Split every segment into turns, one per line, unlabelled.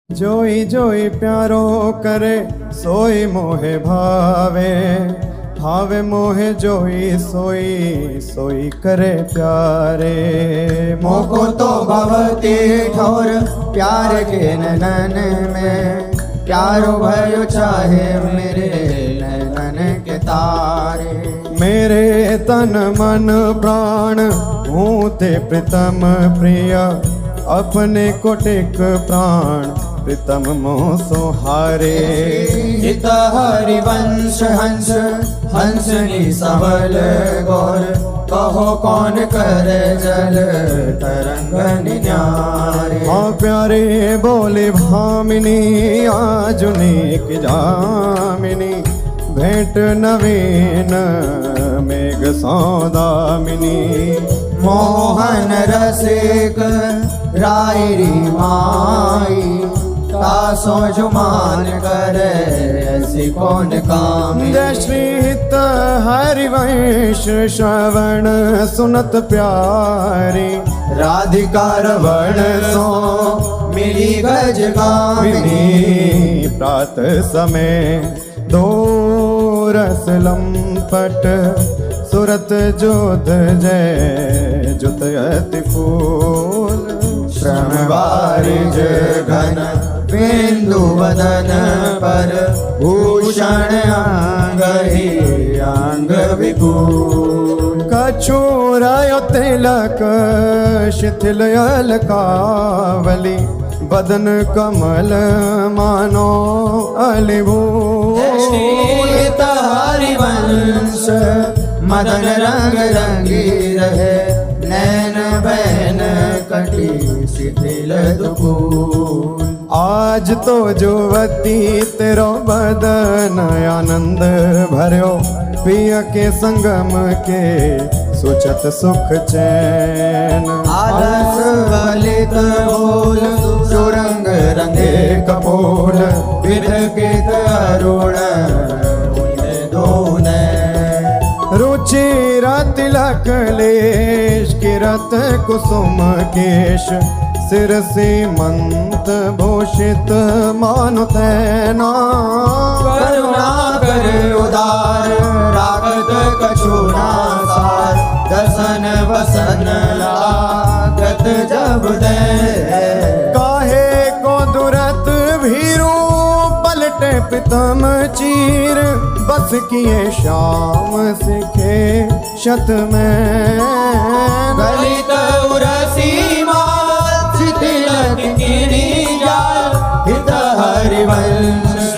जोई जोई प्यारो करे सोई मोहे भावे, भावे मोहे जोई सोई सोई करे प्यारे।
मोको तो भवती ठोर प्यार के नैनन में, प्यारो भयो चाहे मेरे नैनन के तारे।
मेरे तन मन प्राण हूँ ते प्रीतम प्रिय, अपने को टेक प्राण प्रीतम मोह सोहारे।
हित हरिवंश हंस हंसनी सबल गौर, कहो कौन कर जल तरंग न्यारे।
हाँ प्यारे बोले भामिनी आजुनेक जामिनी, भेंट नवीन मेघ सौदामिनी।
मोहन रसिक रायरी माई, तासो जुमान करे ऐसी कौन कामी।
जय श्री हित हरिवंश श्रवण सुनत प्यारी,
राधिका रवण सो मिली गज गामिनी।
प्रात समय दो रस लंपट, सुरत जोत जय जुत अति फूल।
श्रम बारिज घन बिंदु वदन पर, भूषण अंग ही अंग विपुल।
कछुरायो तिलक शिथिल अलकावली, बदन कमल मानो अलिभूल।
हरिवंश मदन रंग रंगी रहे, नैन बहन कटी शिथिल दुकूल।
आज तो जुवती तेरो बदन आनंद भर्यो, पिय के संगम के सुचत सुख चैन।
आलस बलित बोल सुरंग रंगे कपोल, विध गीत अरुण दोने।
रुचिर तिलक लेश किरत कुसुम केश, सिर सीमंत भूषित मानु तैना।
करुणा कर उदार रागत कछुना सार, दसन वसन लागत जब दे।
काहे को दुरत भीरू पलटे प्रीतम चीर, बस किए श्याम सिखे शत में।
गलित उरसी माल शिथिल किरी जाल, हित हरिवंश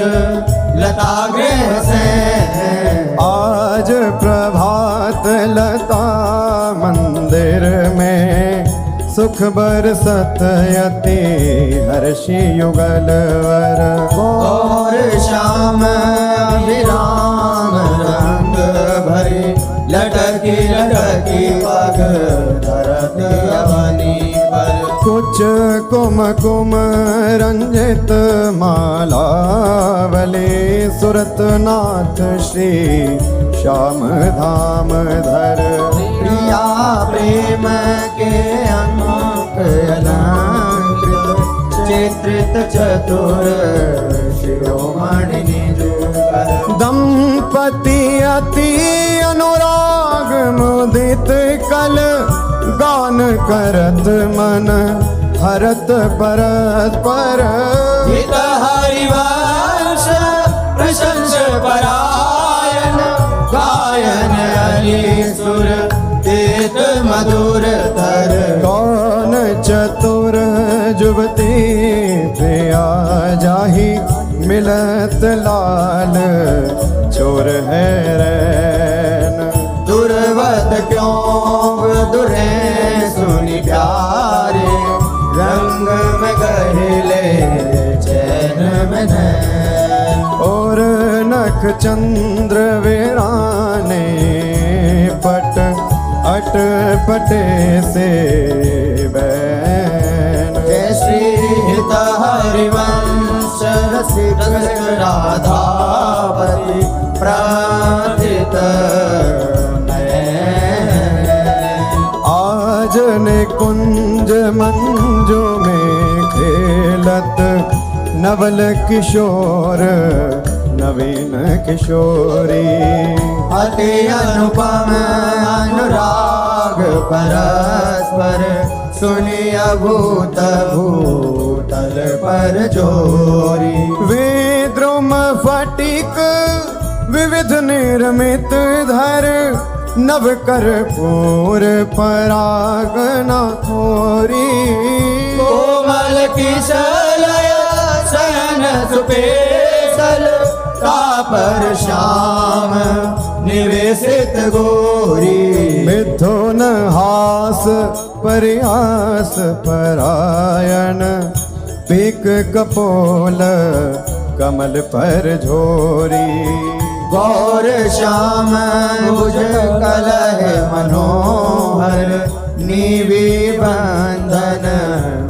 लता गृह से।
आज प्रभात लता मंदिर में, सुख बरसत यति हर्षि युगल वर।
और श्याम अभिराम रंग भरे, लटकी लटकी पग धरत अवनी पर।
कुछ कुम कुम रंजित मालावली, सुरत नाथ श्री श्याम धाम धर।
प्रिया प्रेम के अंक अलंकृत, चित्रित चतुर शिरोमणि निज कर।
दंपति अति अनुराग मुदित कल, गान करत मन हरत परस्पर।
हित हरिवंश प्रशंस परायण, गायन अली सुर तेत मधुर धर।
कौन चतुर जुबती प्रिया जाही, मिलत लाल चोर है रैन।
दुर्वत क्यों दुरे सुनि प्यारे, रंग में गहले चैन में नैन।
और नख चंद्र वीराने पट अट पटे से बैन।
जय श्री हित हरिवंश रसिक राधापति, प्रार्थित आज ने कुंज मंजू में खेलत,
नवल किशोर नवीन किशोरी
अति अनुपम अनुराग परस्पर सुनिय भूत भूतल पर जोरी
विद्रुम फटिक विविध निर्मित धर नव कर्पूर परागना थोरी
कोमल किशलय शयन सुपेशल कापर श्याम निवेशित गोरी
मिथुन हास परिहास परायण पीक कपोल कमल पर झोरी
गौर श्याम भुज कलह मनोहर नीवी बंधन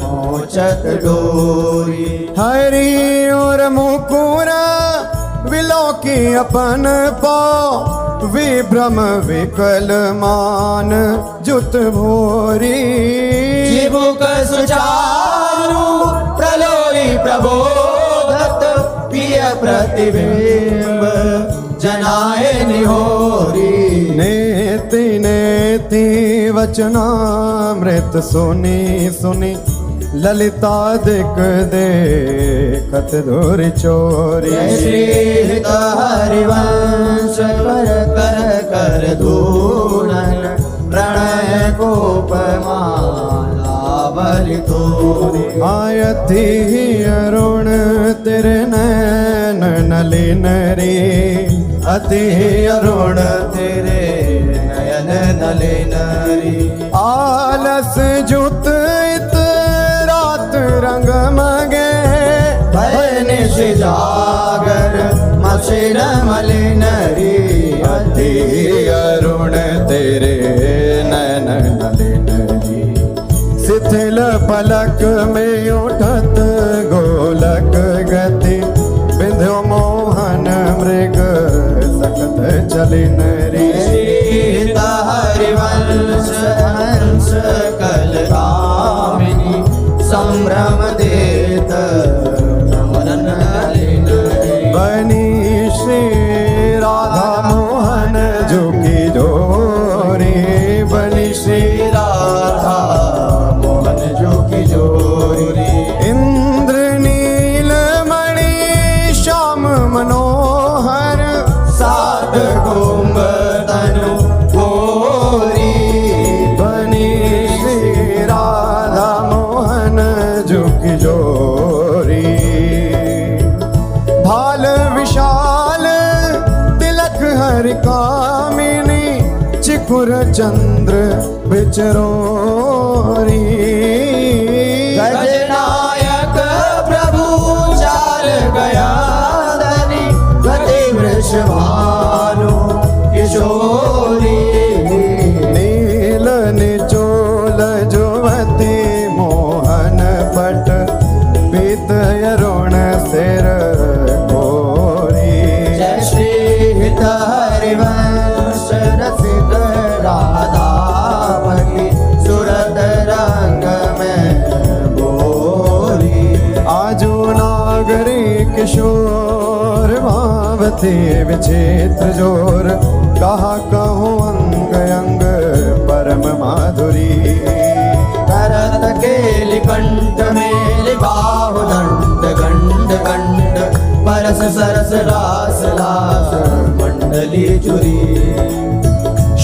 मोचत डोरी
हरि और मुकुर विलोकी अपन पाओ विभ्रम विकल मान जुत भोरी
जीवुक सुचारु प्रलोई प्रबोधत प्रिय प्रतिबिंब जनाए निहोरी
नेति नेति वचनामृत सुनी सुनी ललिता दिक देखत धुर चोरी
श्री हित हरिवंश कर कर कर धूलन प्रणय कोप माला बलि तोरी
आयति अरुण तेरे नैन नलिन रे अति अरुण
तेरे नयन नलिन री
आलस जुत इत रात रंग मगे
भय निश जागर मशिर मलिन री
अति अरुण तेरे नैन नलिन रे शिथिल पलक में उठत गोलक गति बिंध्यो मोहन मृग सकत चलिन रे
श्रीत हरिवंश हंस कलकामिनी संभ्रम देत नमन नलिन री
बनी श्री राधा मोहन झुकी जोरी बनी श्री
राधा मोहन जो की जोरी
इंद्र नील मणि श्याम मनोहर
सात कुंभ तनु गोरी
बनी श्री राधा मोहन झुकी जोरी भाल विशाल तिलक हरि कामिनी चिकुर चंद्र बिचरोरी
गजनायक प्रभु चाल गया धनी गति वृषभानु किशोरी
नील निचोल जुवती मोहन पट पीत अरुण सिर गोरी
जय श्री हित हरिवंश रसिक राधापति सुरत रंग में बोरी
आजो नागरी किशोर भावती विचित्र जोर कहा कहूँ अंग अंग परम माधुरी
भरत केलि कंठ मेलि बाहु दंड गंड गंड परस सरस रास लास मंडली चुरी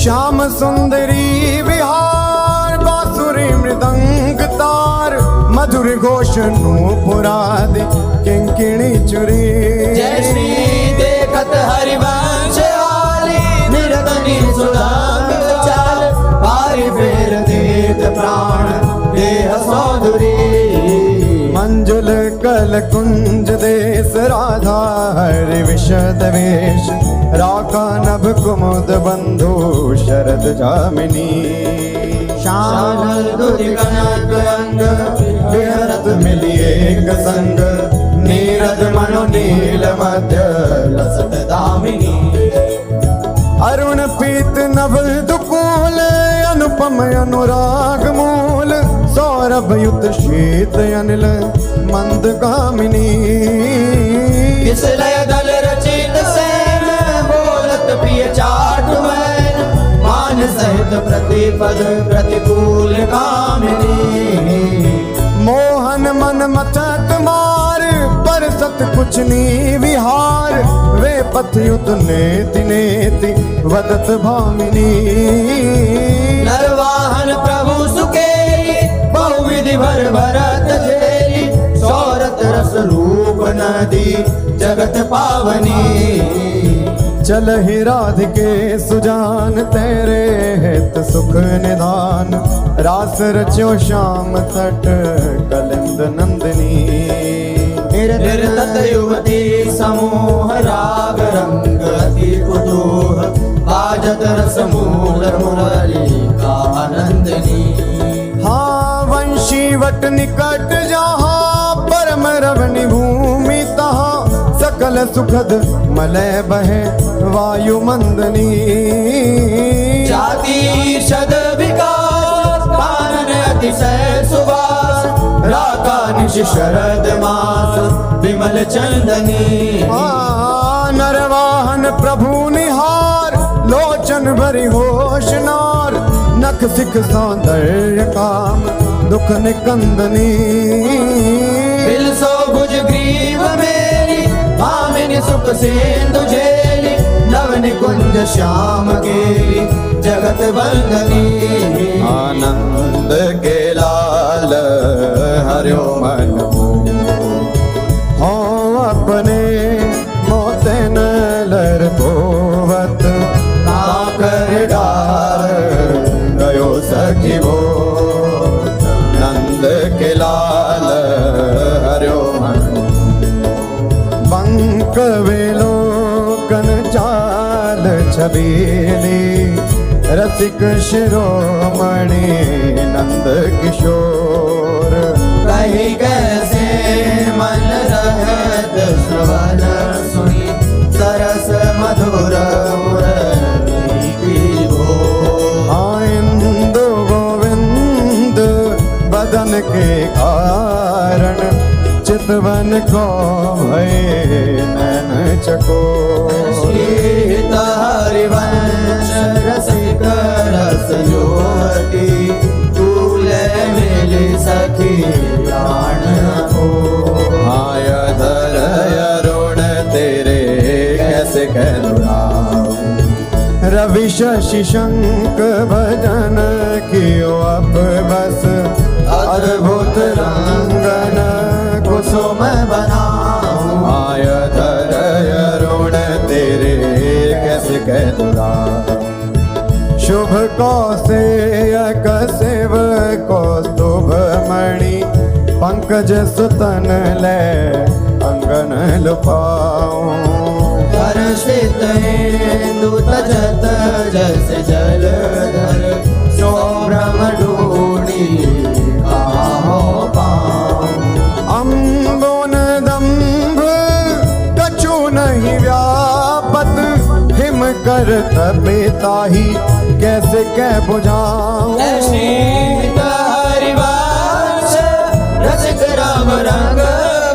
श्याम सुंदरी विहार बांसुरी मृदंग तार मधुर घोष नूपुरादि किंकिणी चुरी
जय श्री देखत हरिवंश आली निरतनी सुदांग चाल पारि फेर देत प्राण देह सौधुरी
मंजुल कल कुंज देश राधा हरि विशद वेश राका नभ कुमुद बंधु शरद जामिनी
श्यामल दुधि कनक अंग
विहरत मिली एक संग
नीरद मनो नील मध्य लसत दामिनी
अरुण पीत नभ दुकूल अनुपम अनुराग मूल सौर प्रभयुत शीत अनिल मंदगामिनी
किस लय दल रचित सैन बोलत पिय चाट मैन मान सहित प्रतिपद प्रतिकूल कामिनी
मोहन मन मचक मार पर सत कुछ नी विहार वे पथयुत नेति नेति वदत भामिनी
नरवाहन प्रभु सुकेली बहुविधि भर भरत झेली सौरत रस रूप नदी जगत पावनी
चलहि राधिके सुजान तेरे हित सुख निधान रास रच्यो श्याम तट कलिंद नंदिनी
निर्तत युवती समूह राग रंग अति कुतूह बाजत रस मूल मुरली का आनंदनी
हाँ वंशी वट निकट जहाँ परम रवनि भूमि तहाँ सकल सुखद मलय बहे वायु मंदनी
जाति शद विकास कानन अतिशय सुवास राका निश शरद मास विमल चंदनी
नरवाहन प्रभु निहार लोचन भरी होशनार नख सिख सौंदर्य काम दुख निकंदनी
बिलसो भुज ग्रीव मेरी भामिनी सुख सिंधु झेली नवन कुंज श्याम केली जगत वंदनी
आनंद के लाल हरियो मन हो अपने मोते न लर पोवत
काकर डार
गयो सखी वो नंद के लाल हरियो मन बंक वेलो कन चाल छबीली रसिक शिरोमणि नंद किशोर
कही कैसे मन रहत श्रवण सुनी सरस मधुर मुरली की बोल
इंदु गोविंद बदन के कारण चितवन को भय नैन चकोर
शीत हरिवंश रसिक रस ज्योति तूले मिली सखी प्राण को
आय धर अरुण तेरे कैसे कहलुराऊं रवि शशि शंख भजन कियो अब बस अद्भुत रंगन कुसुम
बनाऊं
आय धर अरुण तेरे कैसे कहलुराऊं शुभ कौसेयक शिव कौस्तुभ मणि पंकज सुतन ले अंगन लुपाऊं
हर्षित इंदु तजत जस जलधर सौभ्रम ढूंढी कहाँ पाऊं
अम्बोन दम्भ कछु नहीं व्यापत हिम कर तबेताही कैसे कह बुझाऊं
शीत हरिवंश रसिक राम रंग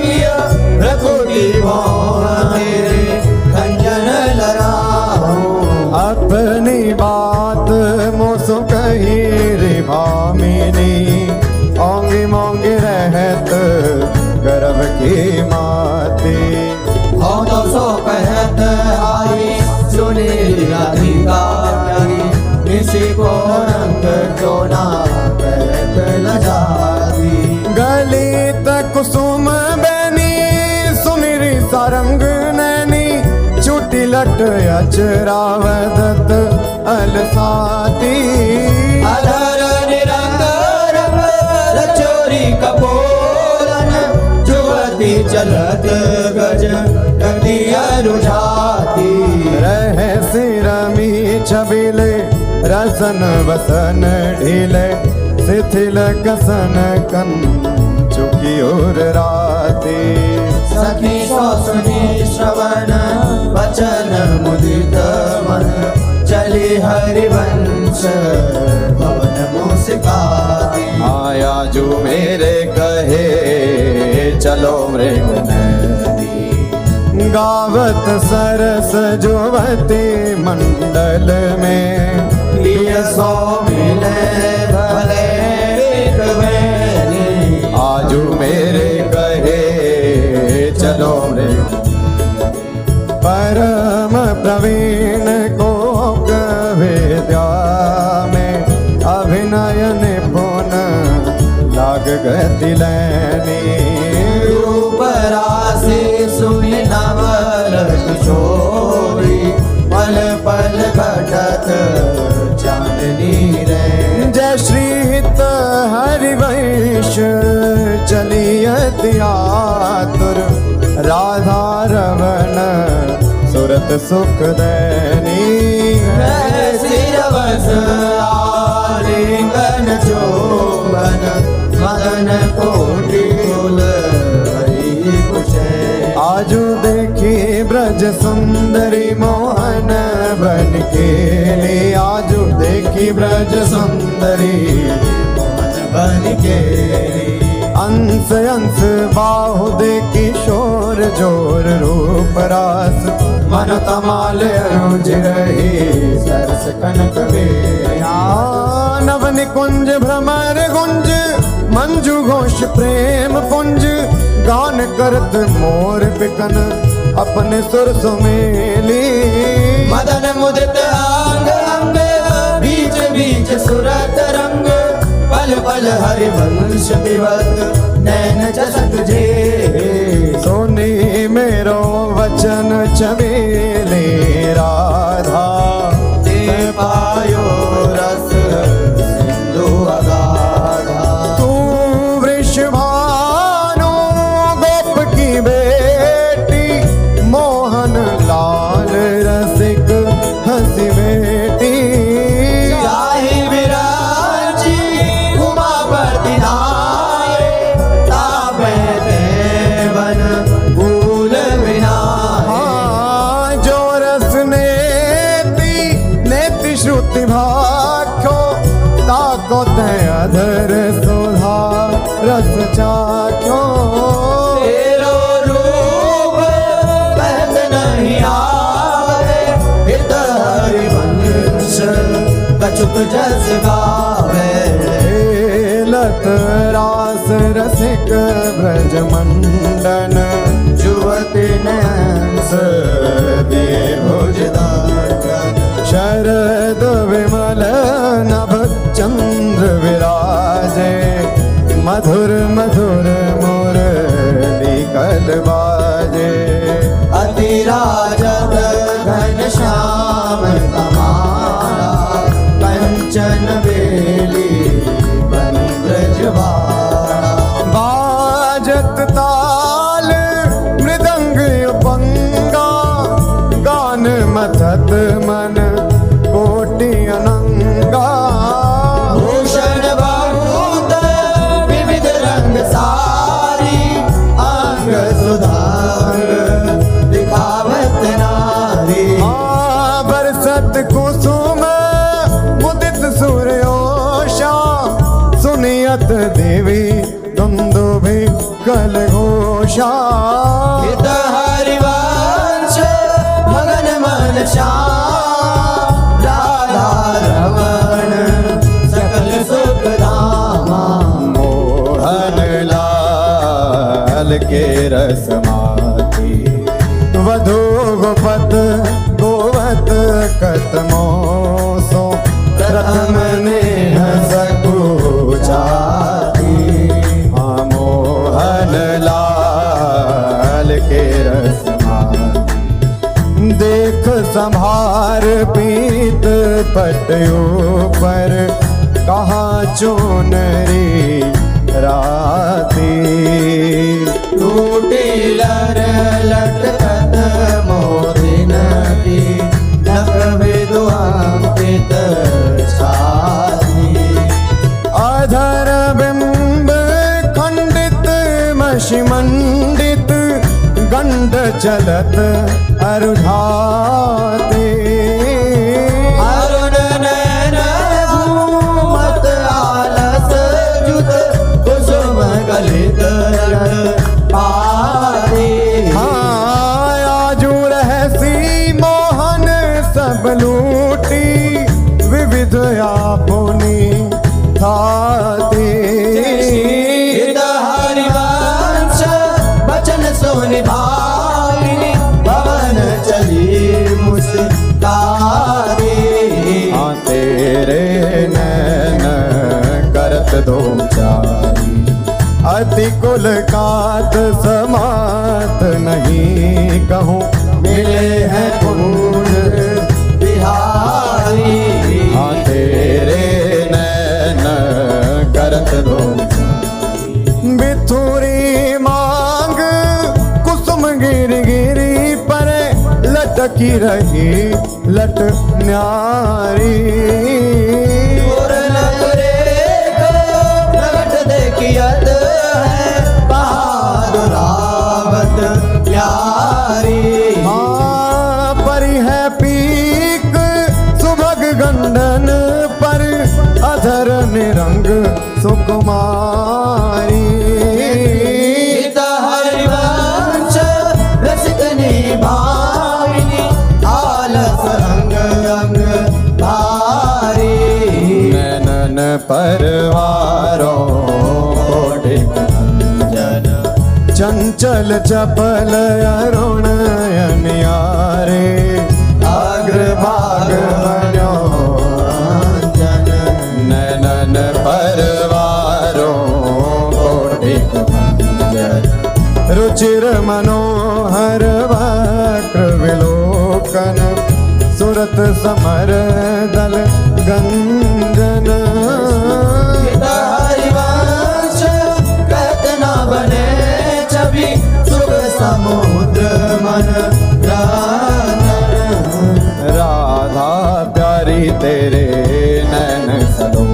पिया रघुटी तेरे खंजन लड़ाऊं
अपनी बात मोसो कही रे भामिनी ओंगी मोंगी रहत गर्भ की माती
हो तो सो कहत आई सुनी राधिका प्यारी निशि को रंग चोना कहत लजाती
गलित कुसुम बैनी सुनिरी सारंग नैनी चुटी लट अचरावदत अलसाती
अधर निरंग रंग रचोरी कपोलन जुवती चलत गज गति अनुझाती
रहे सिरमी छबिले रसन वसन ढीले शिथिल कसन कन चुकी और राती
सखी सो सुनी श्रवण वचन मुदित मन चली हरिवंश भवन मुस्काती
आया जो में
चलो मृग नदी।
गावत सरस जुवती मंडल में,
प्रिय सो मिले भले एक बैरी।
आजू मेरे कहे चलो मृग। परम प्रवीण को विद्या में, अभिनय निपुण लाग गति लैनी।
रूप राशि सुनि नवल किशोरी, पल पल घटत चांदनी रे।
जय श्री हित हरिवंश चलियति आतुर, राधा रमण सुरत सुख दैनी।
सिरवस आलिंगन चोबन, मदन कोटि कुल हरि कुशे।
आजू देखी ब्रज सुंदरी मोहन बन के, आजू देखी ब्रज सुंदरी
बन के।
अंश अंश बाहु देखी शोर जोर रूप रास, मन तमाल अरुज रही
सरस कनक बेया।
नव निकुंज भ्रमर गुंज, मंजू घोष प्रेम पुंज। गान करत मोर पिकन अपने सुर सुमेली।
मदन मुदित अंग अंग, बीच बीच सुरत रंग। पल पल हरिवंश विवत, नैन जसत जे।
सोनी मेरो वचन छबीले राधा,
ते पायो रस सिंधु अगाधा।
तू वृषभानु गोप की बेटी, मोहन लाल रसिक हंसी बेटी।
जाहि विराजी उमापति नाये, तापे देवन भूल विनाये।
हाँ, जो रस नेति श्रुति भाख्यो, ताको ते अधर सुधा रस चाख्यो।
तेरो रूप कहत नहीं आवे, हित हरिवंश कछुक जस गावे।
लत रास रसिक ब्रज मंडन,
जुवति नंस दे भुजदान।
शरद विमल नभ चंद्र विराजे, मधुर मधुर मुरली कल बाजे।
अति राजत घन श्याम कमाला, कंचन बेली बनी ब्रजवाड़ा।
बाजत ताल मृदंग उपंगा, गान मथत मन कोटि अनंगा।
भूषण बहुत विविध रंग सारी, अंग सुधार दिखावत नारी।
बरसत कुसुम मुदित सूर्योषा, सुनियत देवी दुंदुभि कल घोषा।
हित हरिवंश मगन मन श्याम, राधा रमण सकल सुख धामा।
मोहन लाल के रसमाती, वधु गोपत गोवत कतमोसो। प्रथम नेह सकुचाती, मोहन लाल के रसमाती। देख संभार पीत पटयो पर, कहाँ चोनरी राती।
टूटी लर लटकत मोदिन की, नख विद्वांकित छाती।
अधर बिंब खंडित मषि मंडित, गंड चलत अरुझाते।
अरुण नयन घूमत आलस जुत, कुसुम गलित रट
कुल कात समात नहीं कहूँ, मिले हैं कुंज
बिहारी।
हाँ तेरे नैन करत दो बिथुरी मांग कुसुम गिरी गिरी पर लटकी रही लट न्यारी।
और नगरे को प्रगट देखियत है बहादुरावत प्यारी।
हाँ परी है पीक सुभग गंडन पर अधर निरंग सुकुमारी।
गीत हरिवंश रसिक निभाविनी आलस रंग रंग भारी।
नैनन परवारों
जन
चंचल चपल अरुण अनियारे अग्रभाग बन्यो
जन
नैनन परवारों रुचिर मनोहर वक्र विलोकन सुरत समर दल गंजन।
हरिवंश कहत न बने छवि सुख समुद्र मन रंजन।
राधा प्यारी तेरे नैन सलो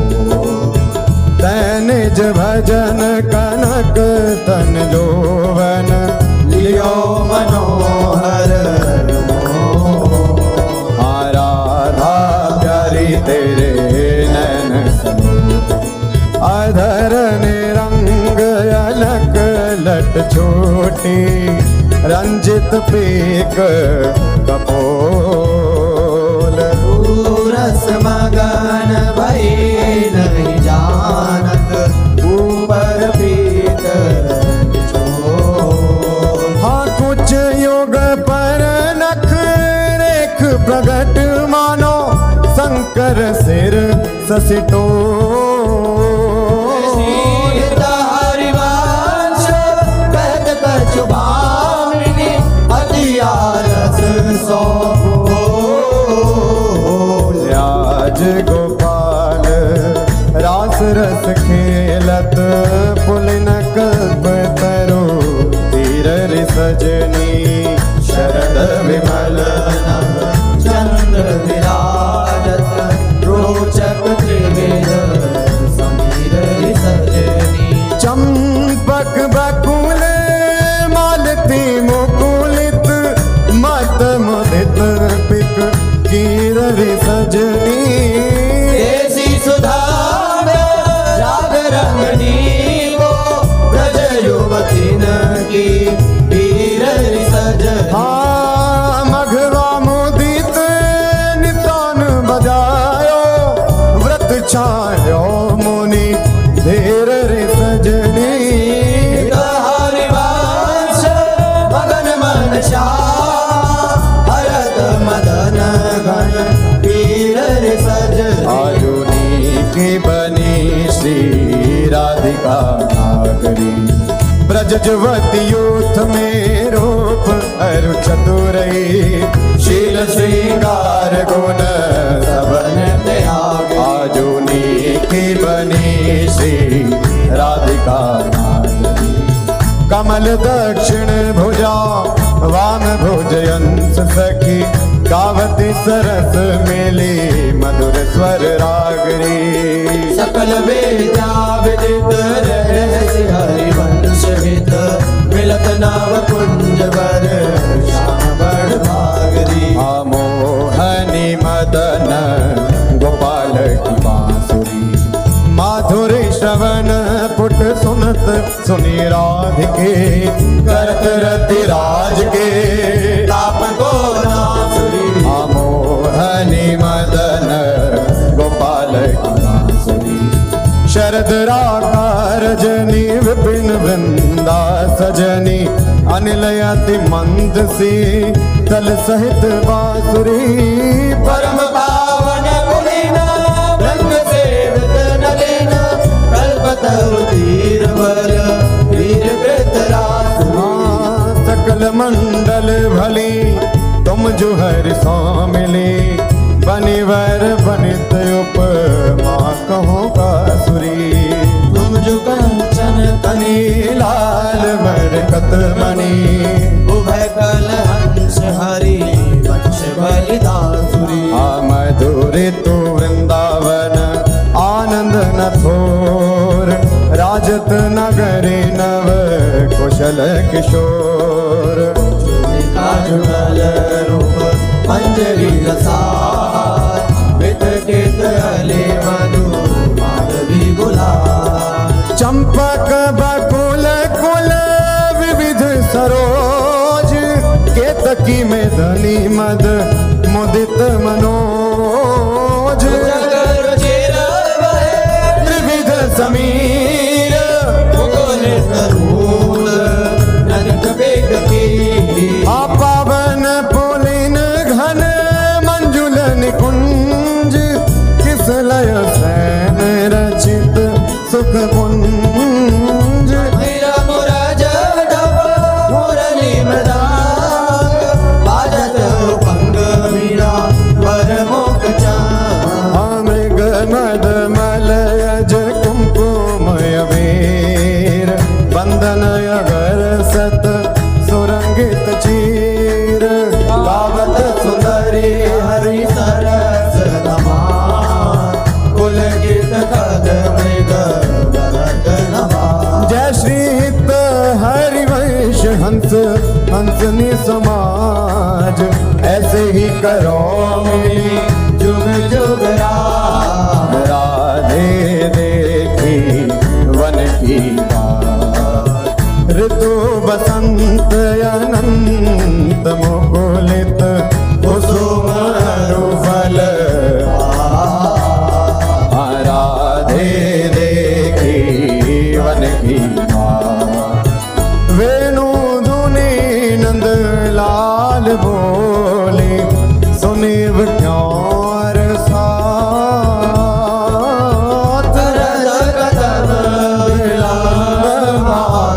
तैनिज भजन कनक तन जोवन
लियो मनोहर
राधा प्यारी तेरे नैन सलो अधर निरंग अलक लट छोटी रंजित पीक कपोल।
रस मगन भई नहीं जानत ऊपर पीत छोल।
हाँ कुछ योग पर नख रेख प्रगट मानो शंकर सिर ससिटो।
सीत हरिवंश कहत कछु भामिनी अति आलस सो
आज गोपाल रास रस खेलत पुलिन कल्प तरु तीर सजनी शरद विमल
नभ चंद्र विराजत रोचक त्रिवेद समीर सजनी।
चंपक बकुल मालती मुकुलित मत मुदित पिक कीर सजनी।
ऐसी सुधा में राग रंगनी को ब्रज युवतीन की पीर सजनी।
हाँ मघवा मुदित नितान बजायो व्रत छायो मुनि धीर रे सजनी।
हरिवंश मगन मन शाह हरत मदन गण पीर सजनी।
आजुनी की बनी श्री राधिका नागरी ब्रज जुवती यूथ में रूप अरु चतुरई शील श्रृंगार गुण सबन त्याग। आजुनी की बनी श्री राधिका नागरी कमल दक्षिण भुजा वाम भुजयंस सखी गावती सरस मेली मधुर स्वर रागरी।
सकल वेदा विदित रहस्य हरिवंश हित मिलत नाव कुंज वर श्याम बड़ भागरी।
मोहनी मदन गोपाल की बांसुरी माधुरी श्रवण पुट सुनत सुनी राधिके करत रति राज के
ताप को नासुरी।
मोहनी मदन गोपाल की बांसुरी शरद राकार जनी विपिन वृंदा सजनी अनिल अति मंद सी तल सहित बांसुरी।
परम पावन पुलिना रंग सेवित नलिन कल्पतरु तीर बल
कुल मंडल भली तुम जो हर सो मिली बनिवर बनित उपमा कहो बासुरी
तुम जो कंचन तनी
लाल मरकत मणि
उभय कल हंस हरि वंश बलिदासुरी
आ मधुर तू वृंदावन आनंद न थोर राजत नगरी नव कुशल किशोर
जुगल रूप मंजरी रसार वितकित अले मधु माधवी गुलाल
चंपक बकुल कुल विविध सरोज केतकी में धनी मद मुदित मनोज
जगर चिर वहे
त्रिविध समीर
मुकुल तरूल ननिक बेग की
आ पावन पुलिन घन मंजुल निकुंज किस लय सैन रचित सुख कुंज
मेरा मुराज डब मुरली मृदांग बाजत भंग मीरा वर मुख चांद
मृग मद मलयज कुमकुमय वीर बंदन अगर सत सुरंगित चीर
गावत सुंदरी हरि सरस धमार कुल गीत कद मृग भरत नवार
जय श्री हित हरिवंश हंस हंसनी समाज ऐसे ही करो मिली
जुग जुग राज
राधे देखी वन की बात ऋतु बसंत अनंत मुकुलित कुसुम रुफल राधे देखी वन की बात वेणु धुनी नंद लाल बोले सुनिव क्यों साथ
करद कदम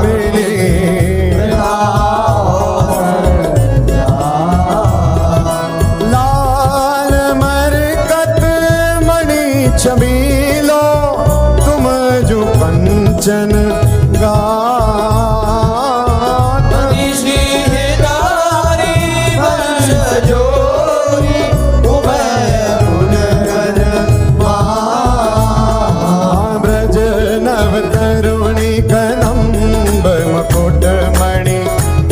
मिली लाल मरकत मणि छबीलो तुम जो कंचन गात
श्री हितारी वंश जोरी उभय गुण गण महा
ब्रज नव तरुणी कदम्ब मुकुट मणि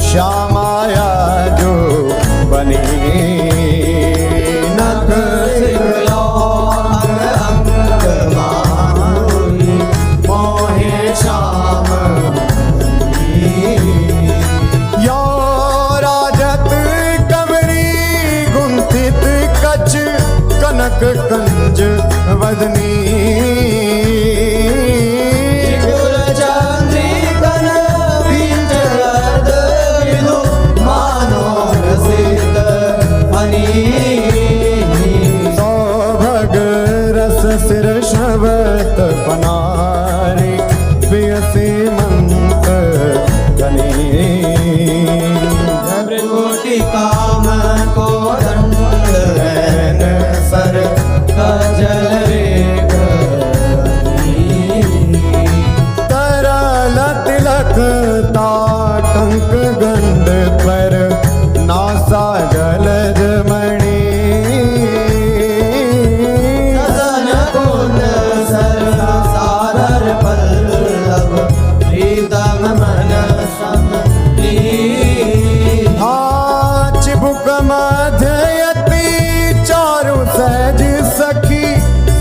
श्यामाया जो बनी नख
सिंगलो अंग अंग माधुरी मोहे श्याम
यो राजत कबरी गुंथित कच कनक कंज वदनी
गुर चंद्रिकन बीज अर्ध विदु मानो रसित हनी
सौभग रस सिर शबत पनारी पियसी मंत गनी
कोटि काम को दंड नैन सर कजल रेख
तरल तिलक ताटंक गंड पर नासा जलज मणि
सन कुंड सर सादर पल्लव प्रीतम मन सम
चिबुक मध्ययति चारु सहज सखी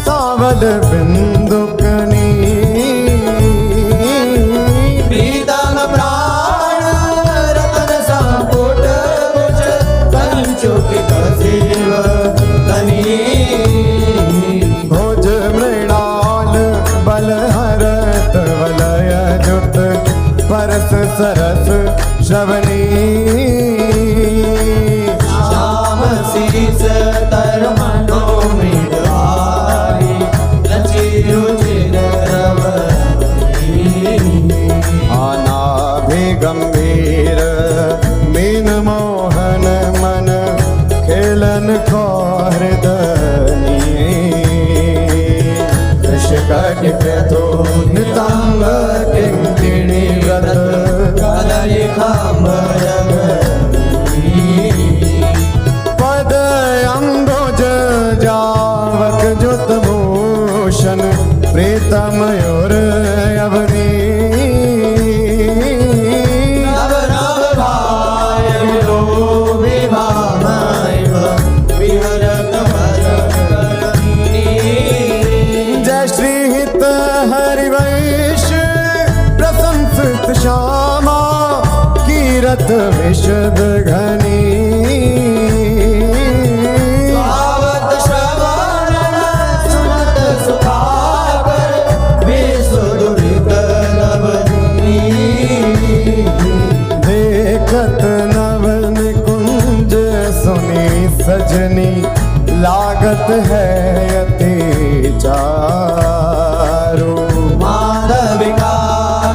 सावल बिंदुकनी
प्रीतम प्राण रतन संपुट मुझ कंचुकित शिव तनी
भोज मृणाल बल हरत वलय जुत परस सरस श्रवणी
श्याम शीस तर मनो मिढ़ाई लची रुचिर रवनी
आनाभि गंभीर मीन मोहन मन खेलन खोहृदनी ऋषिकटि प्रथो नितांग किंकिणी व्रत
कदली
पद अंगोज जावक जुत भूषण प्रीतम और अवनी
नव नव भाय विभामैव विहरत वरकरणी।
जय श्री हित हरिवैश प्रशंसित श्यामा कीरत विशद घनी
भावत श्रवण सुमत सुखाकर विसुदुरित नवनी।
देखत नवन कुंज सुनी सजनी लागत है अति चारू
माधविका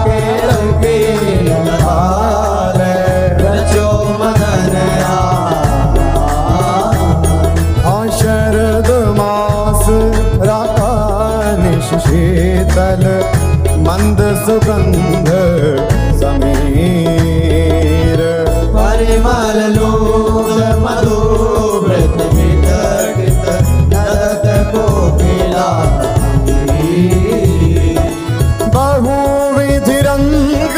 के रंगे
हाल
रचो मदन
शरद मास राकानिश शीतल मंद सुगंध समीर
परिमल लोल मधु व्रत वितरित नदत कोकिला।
बहुविधि रंग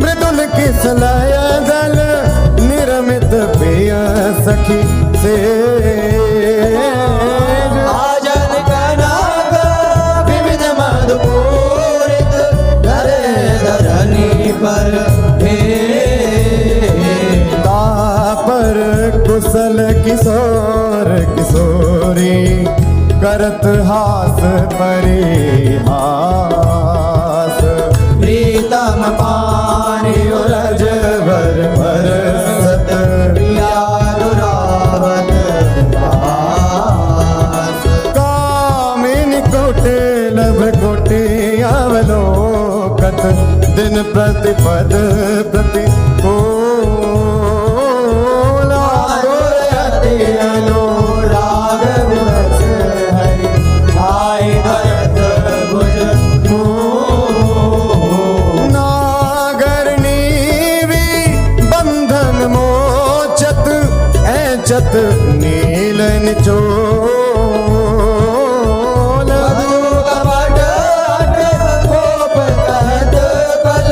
मृदुल किसलय दल निर्मित प्रिय सखी से
आजन कनक विविध मधुपूरित धरे धरनी पर हे
तापर कुशल किशोर किशोरी करत हास परिहास
प्रीतम पानी उलझ
भर भरसत
प्रियानुरावत भास।
कामिनी कोटे लभ कोटे अवलोकत दिन प्रतिपद प्रति
अनुराग विवश हरि भाई भरत भुज
नागरनी बंधन मोचत ऐचत नील निचोल
मधु कपट अट कोप कहत कल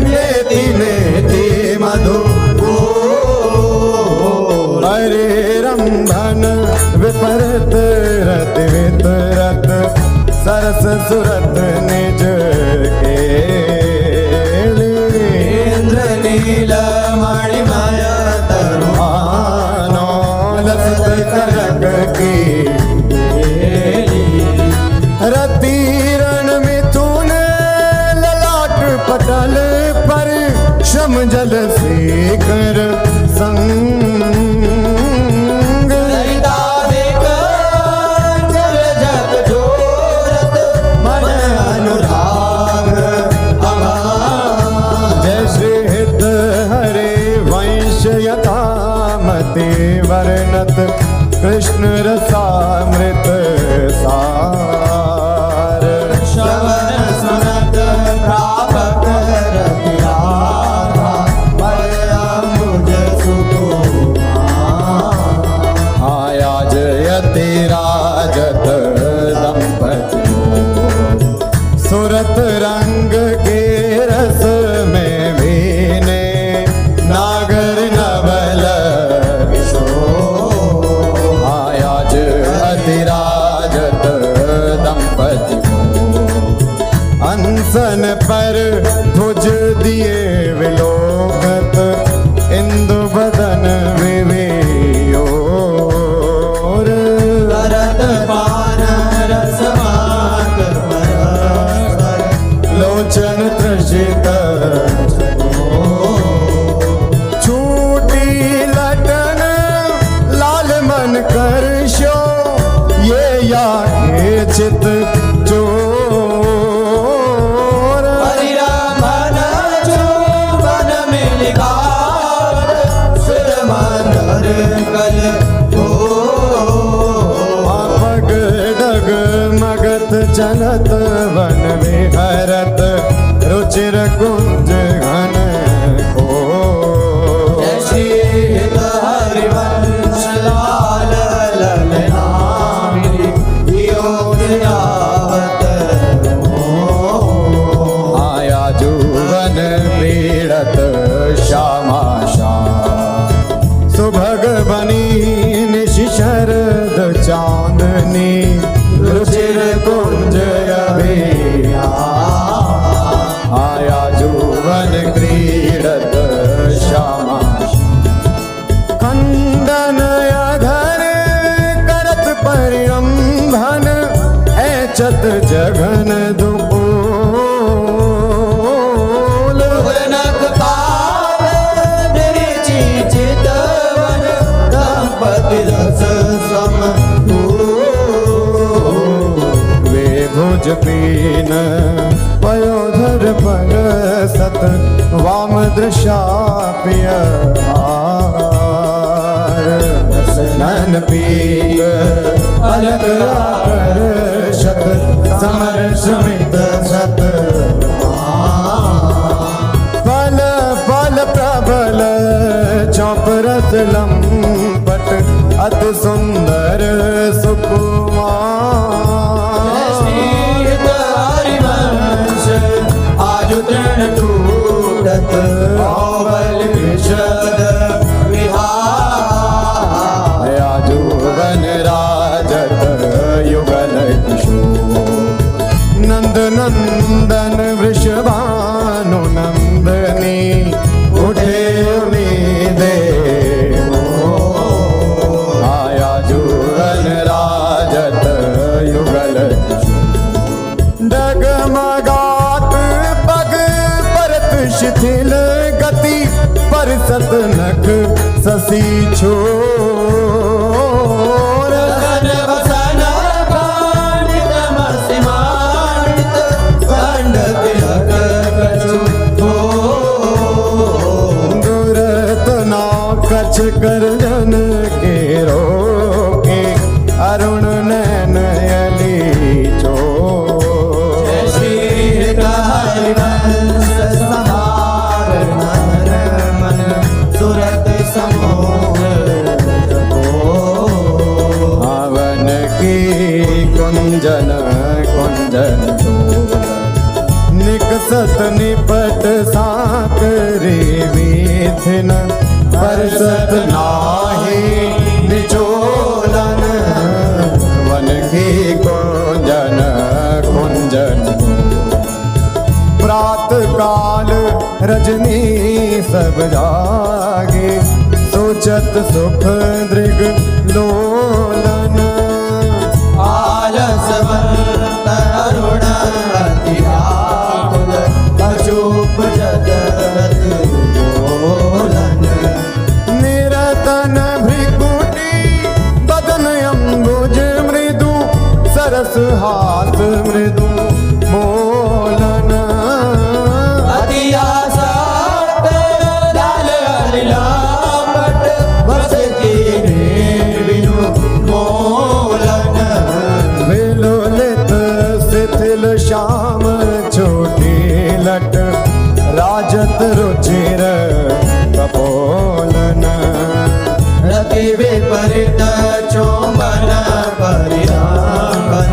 नेति नेति मधु हरे रंभन विपरत रत वितरत सरस सुरत निज के
इंद्र नील मणिमय तरुहानो
लसत करक की रतीरण मिथुन ललाट पटल पर श्रम जल सेकर संग
ललिता देख जल जग जोरत मन अनुराग अभाग।
जय श्री हित हरे वंश यथामति वर्णत कृष्ण रसामृत सार
श्रवण सुनत प्रापक रति राधा मुझ सुकुमार।
आया जयति राजत दंपति सुरत रंग के रस में भीने नागर नवल किशोर। आया जयति राजत दंपति अंसन पर भुज दिए विलोकत इंदु बदन विवेयोर
करत पान रसवाक परस्पर
लोचन त्रषित छूटी लटन लाल मन करशो ये या के चित चोर
हरिरामन जो वन में लिखावत मंदर कल हो
पग डग मगत चलत वन विहरत रुचिर कुंज घन को
जय श्री हरिवंश लाल ललनामिनी योग आवत
आया जुवन पीड़त श्यामा श्याम सुभग बनी निशि शरद चांदनी रुचिर कुंज अभिया आया जुवन क्रीडत श्यामा खंडन अधर करत परिरंभन ऐचत जघन दुपोल
भुवनक पाल निरिचि चितवन दंपति रस सम
वे भुज पीन पयोधर पर सत वाम दृशाप्य नन पीक अलग आकर्षक समर सुमित सत फल फल प्रबल चौपरस लंपट अति सुंदर सुकुमार
हरिवंश आज तृण टूटत बावल विशद विहार
आजुवन राजत युगल किशोर नंद नंदन वृषभानु नंदनी उठे उम्मीदे आया जुवन राजत युगल डगमगात पग परत शिथिल गति परसत नख ससी छोर
गगन वसन पाणित मसिमानित खंड तिलक कछु हो
दुरतना कछ कर जन के रोके अरुण नैन यली चोर
जय श्री हरिवंश सहार नर मन सुरत समोह
हवन की कुंजन कुंजन डोल निकसत निपट साकरी विथिन परसत नाहि निचोलन वन की कुंजन कुंजन प्रात काल रजनी सब जागे सोचत सुख दृग लोलन
आलसवंत अरुण अति व्याकुल अचूप जगत दोलन
निरतन भृकुटी बदन अम्बुज मृदु सरस हाथ मृदु बोलन
अति आसक्त लाल हरिलापट बस की बिनु मोलन
विलोलित शिथिल श्याम छोटी लट राजत रुचिर कपोलन
रति विपरीत चोंबन परिरांबन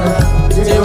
जीव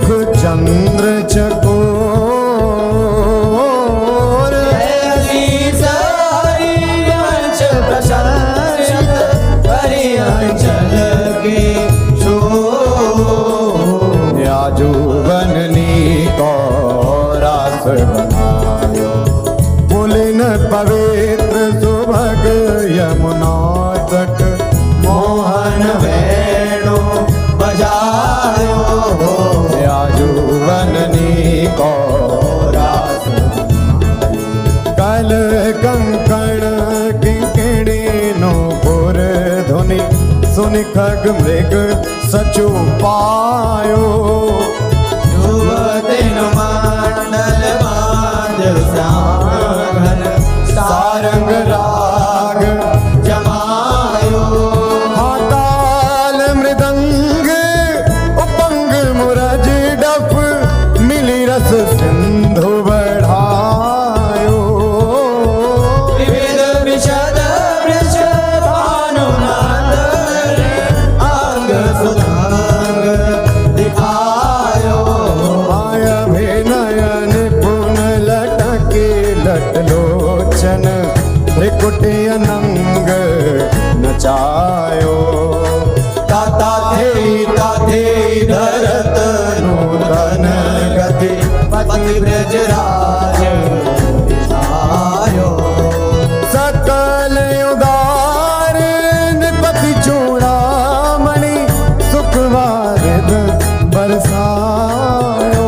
मुख चंद्र चकोर
ऐसी सारी अंश प्रशंसित हरि अंचल के शोर।
याजुवननी को रास बनायो पुलिन पवित्र सुभग यमुना तट
मोहन वेणु बजायो
याजुवननी को
रास
कल कंकण किंकिणी नो पुर धुनि सुनि खग मृग सचु पायो
युवतिन मंडल बांध श्याम
सारंग राग
जमायो
हाताल मृदंग उपंग मुरज डफ मिली रस सिंधु बढ़ायो
विविध विशद वृष भानुनाथ अंग सुधांग दिखायो
आय अभिनयन पुन लटके लटलोचन त्रिकुटी अनंग नचायो
ताता थे धरत नूतन गति पति ब्रजराज आयो
सकल उदार निपति चूड़ामणि सुखवारिद बरसायो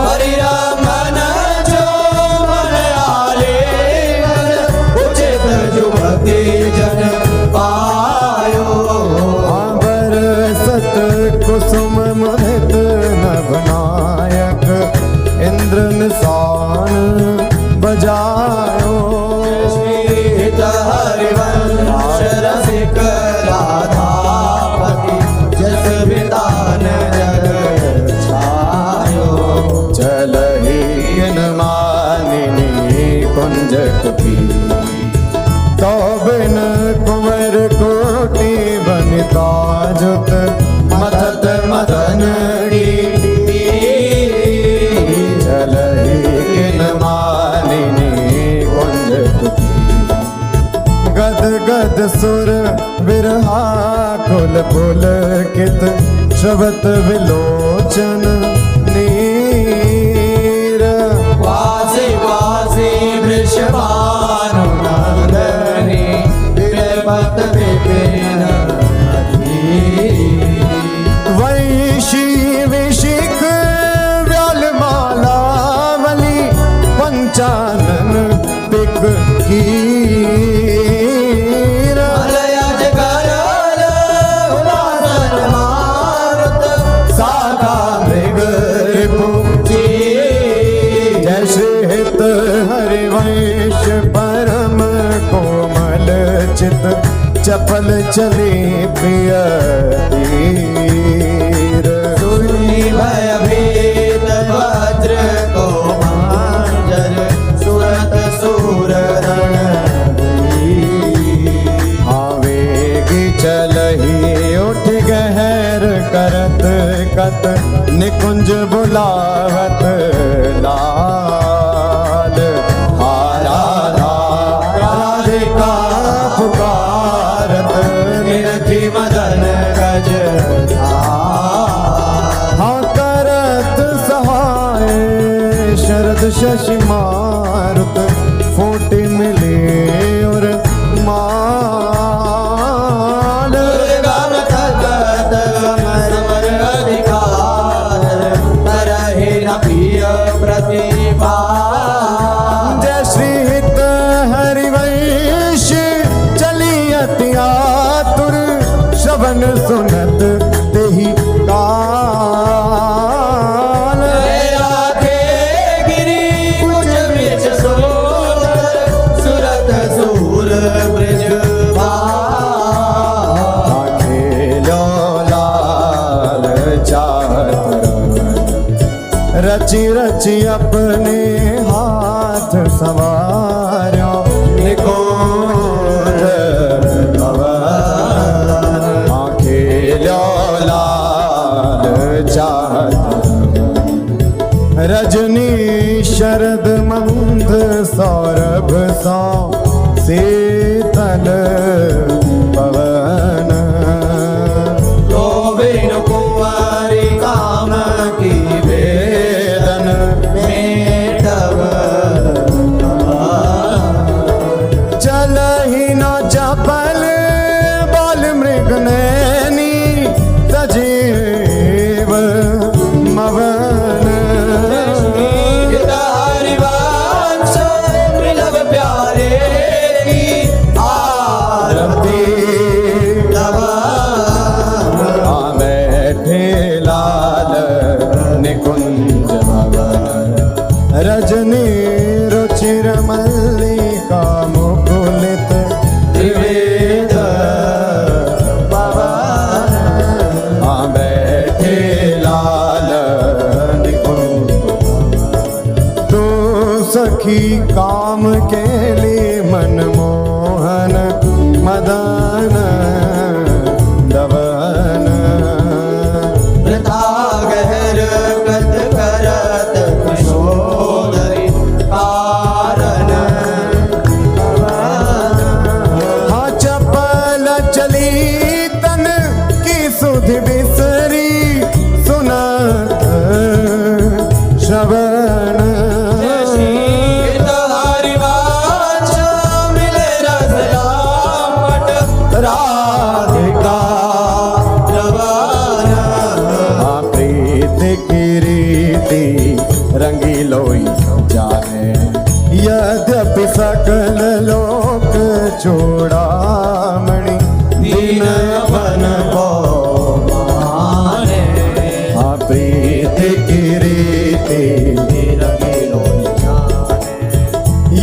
हरिरामन जो मन आलिंगन उचित जुगति जन पायो
आबर सत कुसुम मुदित नभनायक इंद्र निशान बजायो
श्रीत हरिवंश रसिक राधापति जस वितान जग छायो
चलहि मानिनी कुंज कुटी तो बिन कुंवर कोटि बनिता जुत मथत मदन चलहि मानिनी कुंज कुटी गद गद सुर विरहा कुल पुल कित श्रवत विलोचन नीर
वासी वासी वृषभानुनंदनी विरपत विपिन
वैशी विशिख व्यालमालावली पंचानन पिक कीर
मलयज करल उदासन मारुत
सागा मृग रिपु जैसे हित हरिवंश परम कोमल चित चपल चले प्रिय तीर
सुनि भयभीत वज्र को मांजर सुरत सूर रण
आवेगी चलही उठ गहर करत कत निकुंज बुलावत लाल हारा राधिका पुकारत
निरखी मदन गज
हाँ करत सहाय शरद शशि मारुत फोटे मिले और माल
दुर्गम थकत समर अधिकार तरहि न प्रिय प्रतिभा
जय श्री हित हरिवंश चली अति आतुर श्रवण सुनत तेहि काल
राखे गिरि कुछ बिच सोदर सुरत सूर ब्रज
खेलो लाल चाहत रचि रचि अपने हाथ संवार्यो निकोर खेलो लाल चाहत रजनी शरद मंद सौरभ सा शीतल पवन
तो बिन कुंवारी काम की वेदन में तब
चल ही न चपल बाल मृग नैनी सजीव मवन
तारी वांछ मिलब प्यारे की आरती तब
बैठे लाल निकुंज भवन रजनी रुचिर मल्लिका मुकुलित
त्रिवेद पवन
बैठे लाल निकुंज तू सखी काम के लिए मनमोहन मदन दवन
वृथा गहर गत करत किशोरी कारण
हाँ चपल चली तन की सुध बिसरी सुनत श्रवण
तारी वांछ मिले रस लापट राधिका रवान
प्रीत की रीति रंगीलोई जाने यद्यपि सकल लोक चूड़ामणि
दीन अपन को माने
प्रीत की रीति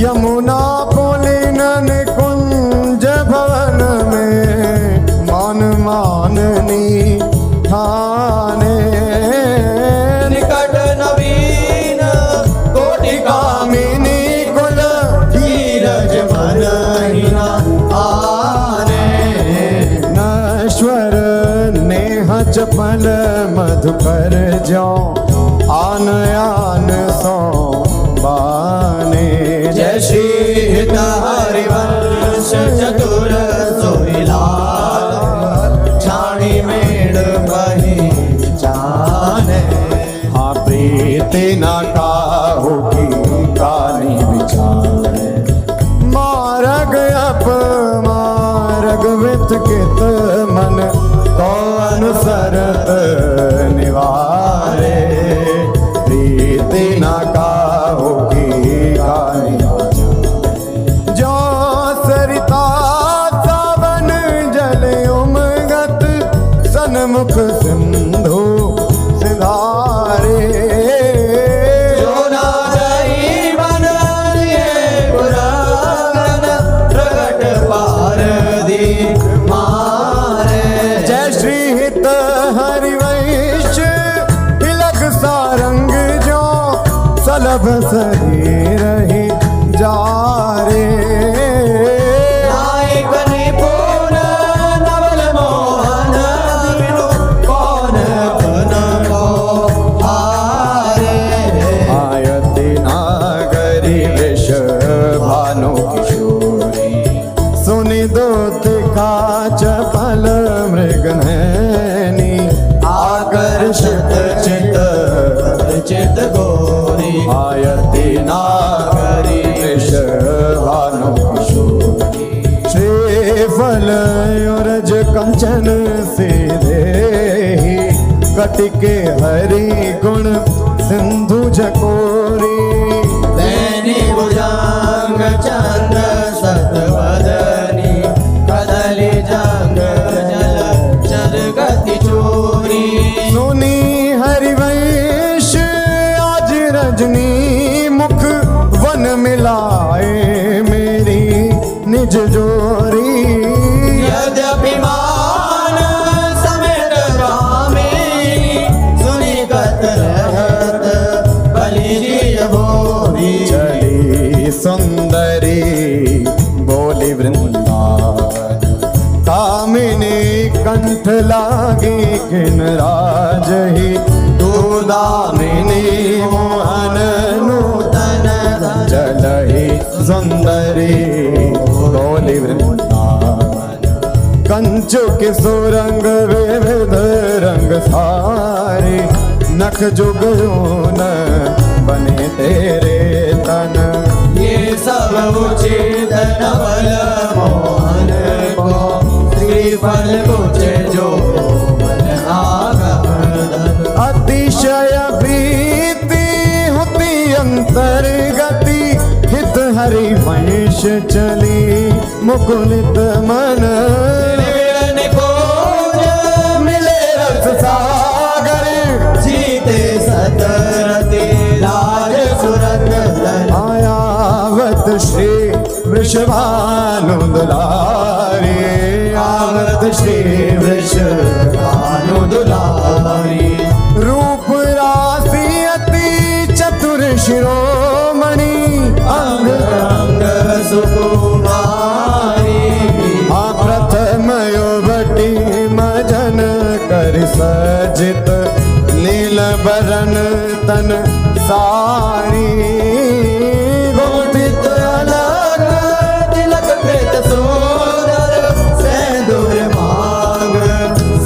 यमुना पुलिनन कुंज भवन में मान माननी ठाने
निकट नवीन कोटि
कामिनी कुल
धीरज मन हिना आने
नश्वर नेह चपल मधुकर जो आन आन सो बाने
जय श्री हित हरिवंश चतुर सोहिलाल छाणी मेड़ बही जाने
हाँ प्रीति न काहू की कानी विचारे मारग अप मारग वित कित मन तो अनुसरत निवारे प्रीति न काहू की कानी जो सरिता सावन जल उमगत सन्मुख सिंधु सिधारे
जो ना जाई बन लिए पुराण प्रगट पार दी मारे
जय श्री हित हरिवंश तिलक सारंग जो सलभ शरीर ही जा रे
नायक निपुण नवल मोहन बिनु कौन बन को हारे
आयति नागरी विष भानु किशोरी सुनि दूत का चपल मृगनैनी
आकर्षित चित चित गोरी
आयति नागरी विष भानु किशोरी श्रीफल युरज कंचन सीधे ही कटिके हरि गुण सिंधु झकोरी
दैनी भुजंग चंद्र सतवदनी कदली जंग जल चर गति चोरी
सुनी हरिवंश आज रजनी मुख वन मिलाए मेरी निज जोरी
यद्यपि मान समेत गामी सुनी गत रहत बलि भोरी
चली सुंदरी बोली वृंदावन कामिनी कंठ लागी किन राज ही तू दामिनी मोहन चलहि सुंदरी डोली वृंदावन। कंचुक सुरंग विविध रंग सारे, नख जुगनून बने तेरे तन।
ये सब उचित नवल मोहन को, श्रीफल कुछ जो मन आगमन।
अतिशय प्रीति होती अंतर्गति, हित हरि वंश चली मुकुलित मन।
मिलन को
मिले रस सागर,
जीते सतरते लाज सुरत धन।
आयावत श्री वृषभानु दुलारी,
आवत श्री वृषभानु दुलारी।
रूप राशि अति चतुर शिरोमणि, अंग
अंग सुकुमारी।
प्रथम युवटी मजन कर सजित, नील बरन तन सारी।
गोपित अलग तिलक कृत सुंदर, सेंदूर मांग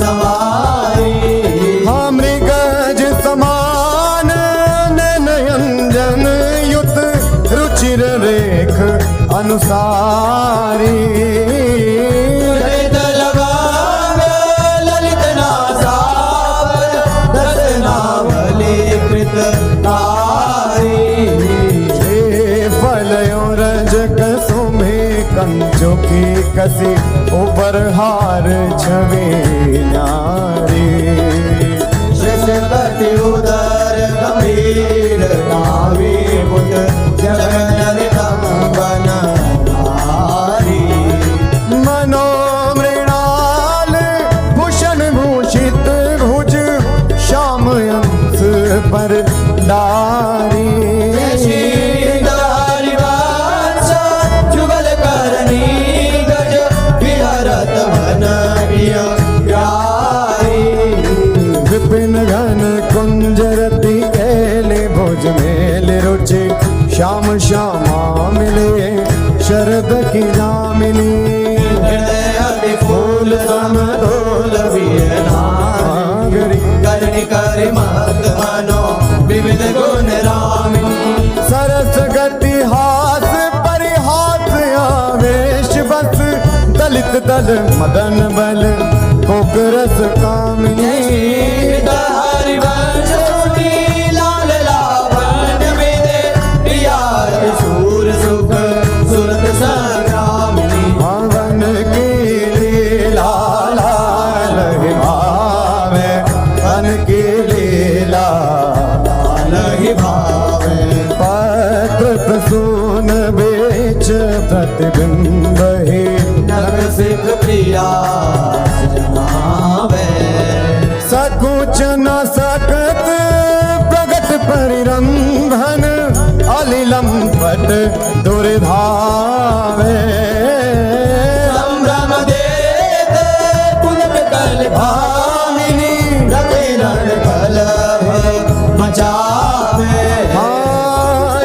समारी।
मृगज समान नयंजन युत, रुचिर रेख अनुसारी।
ललित लवांग ललित नासावर, दस नावली कृत तारी।
फलयो रज कसुमे कंचुकी कसी, उपरहार छवि नारी।
श्रृंगति उदर गंभीर नावी मुद, जगन कंबन नारी।
मनोमृणाल भूषण भूषित भुज, श्याम अंश पर डारी।
जुगल करनी गज, विहरत वन प्यारी।
विपिन घन कुंजरति केले, भुज मेल रुचि श्याम श्यामा मिले, शरद की नामिनी।
हृदय अति फूल समतोल वियनागरी, करनि कर मत मनो विविध गुण रामिनी।
सरस गति हास परिहास आवेश बस, दलित दल मदन बल कोकरस कामिनी।
हरिवंश सुनी लाल लावण्य विदे, प्रिया शूर सुख सुरत संग्रामिनी।
हवन की लीला लाल ही भावे, वन की लीला
लहि भावे।
पत्र प्रसून बेच प्रतिबिंब ही,
नग सिख प्रिया जमावे।
सकुच न सकत प्रगट परिरंभन, अलिलम पट दुर्धावे।
संभ्रम देत पुलक कल भामिनी, रति रण कलह मचावे।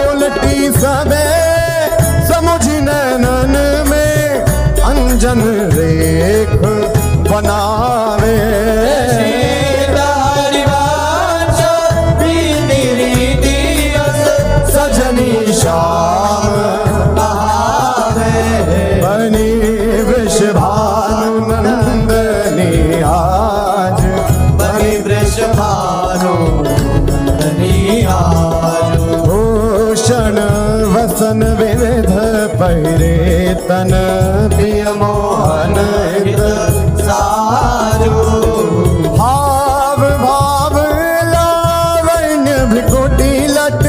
उलटी सबे समुझ नैनन में, अंजन रेख बनावे।
हरिवंश प्रीति रीति रस, सजनी श्याम बहावे।
बनी वृषभानु नंदनी आज,
बनी वृषभानु नंदनी आज।
भूषण वसन विविध पहिरे तन, प्रिय मोहन हित
सारू।
भाव भाव लावण्य भ्रिकुटी लट,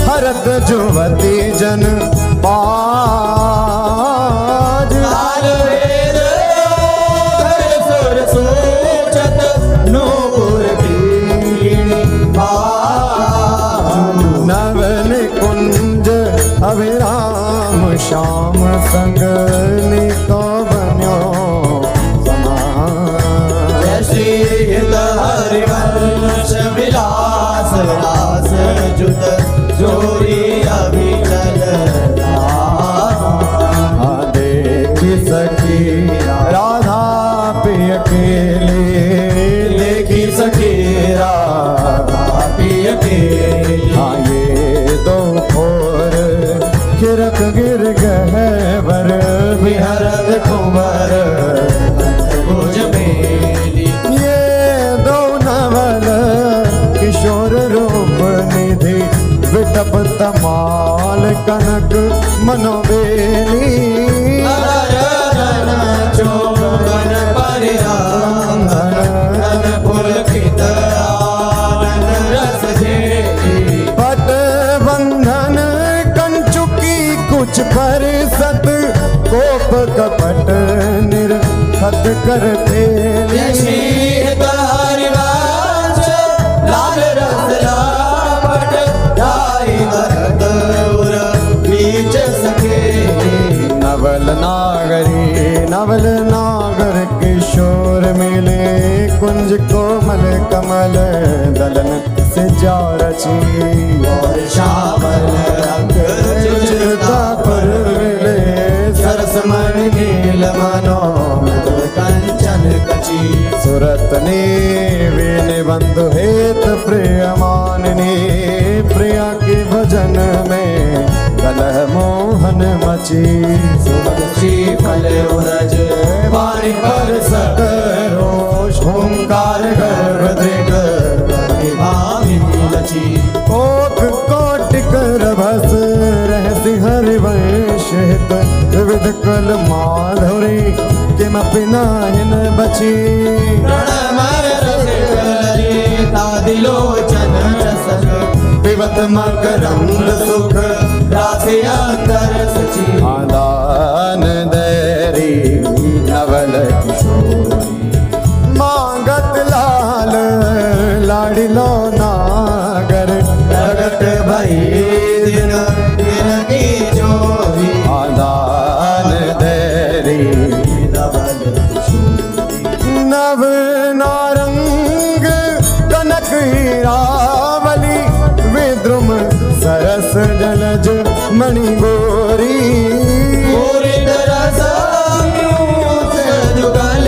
हरत जुवती जन पाज।
ताल वेद धर सुर सूचत, नूपुर पीणी बाजू।
नवन कुंज अभिराम श्याम संग, निको बन्यो समान।
श्री हरिवंश विलास रास जुत, जोरी अभिचल
मंडप तमाल कनक मनोबेली
चौबन परिरांगन पुलकित आनंद रस झेली
पट बंधन कंचुकी कुछ पर सत कोप कपट निर्खत कर फेली
शीतहरिवांश लाल रस लापट ढाई भरत उर बीच सखे
नवल नागर किशोर मिले कुंज कोमल कमल दलन से जा रची
और श्यामल रंग
चिरता पर मिले
सरसमणि नील मनोमद कंचन कची
सुरत ने वीण बंधु हेत प्रियमाननी प्रिया के भजन में कलह मोहन मची
सुबंशी फल उरज वाणी पर सकरोष ओंकार गर्भ दृढ़ भावी लची
कोट कोटिक रभस रहसि हरिवंश हित विविध कल माधुरी किमपि नाहिन बची
प्रणमय रसिकलरी तादिलोचन रसक पिबत मकरंद सुख राशि अंतर सची
आदान दैरी नवल किशोरी मांगत लाल लाडिलो नागर
प्रगट भई दिन दिन की जोरी
आदान दैरी
नवल किशोरी
नव नारंग कनक हीरावली विद्रुम सरस जलज मणि गोरी
पूरी तरस जुगल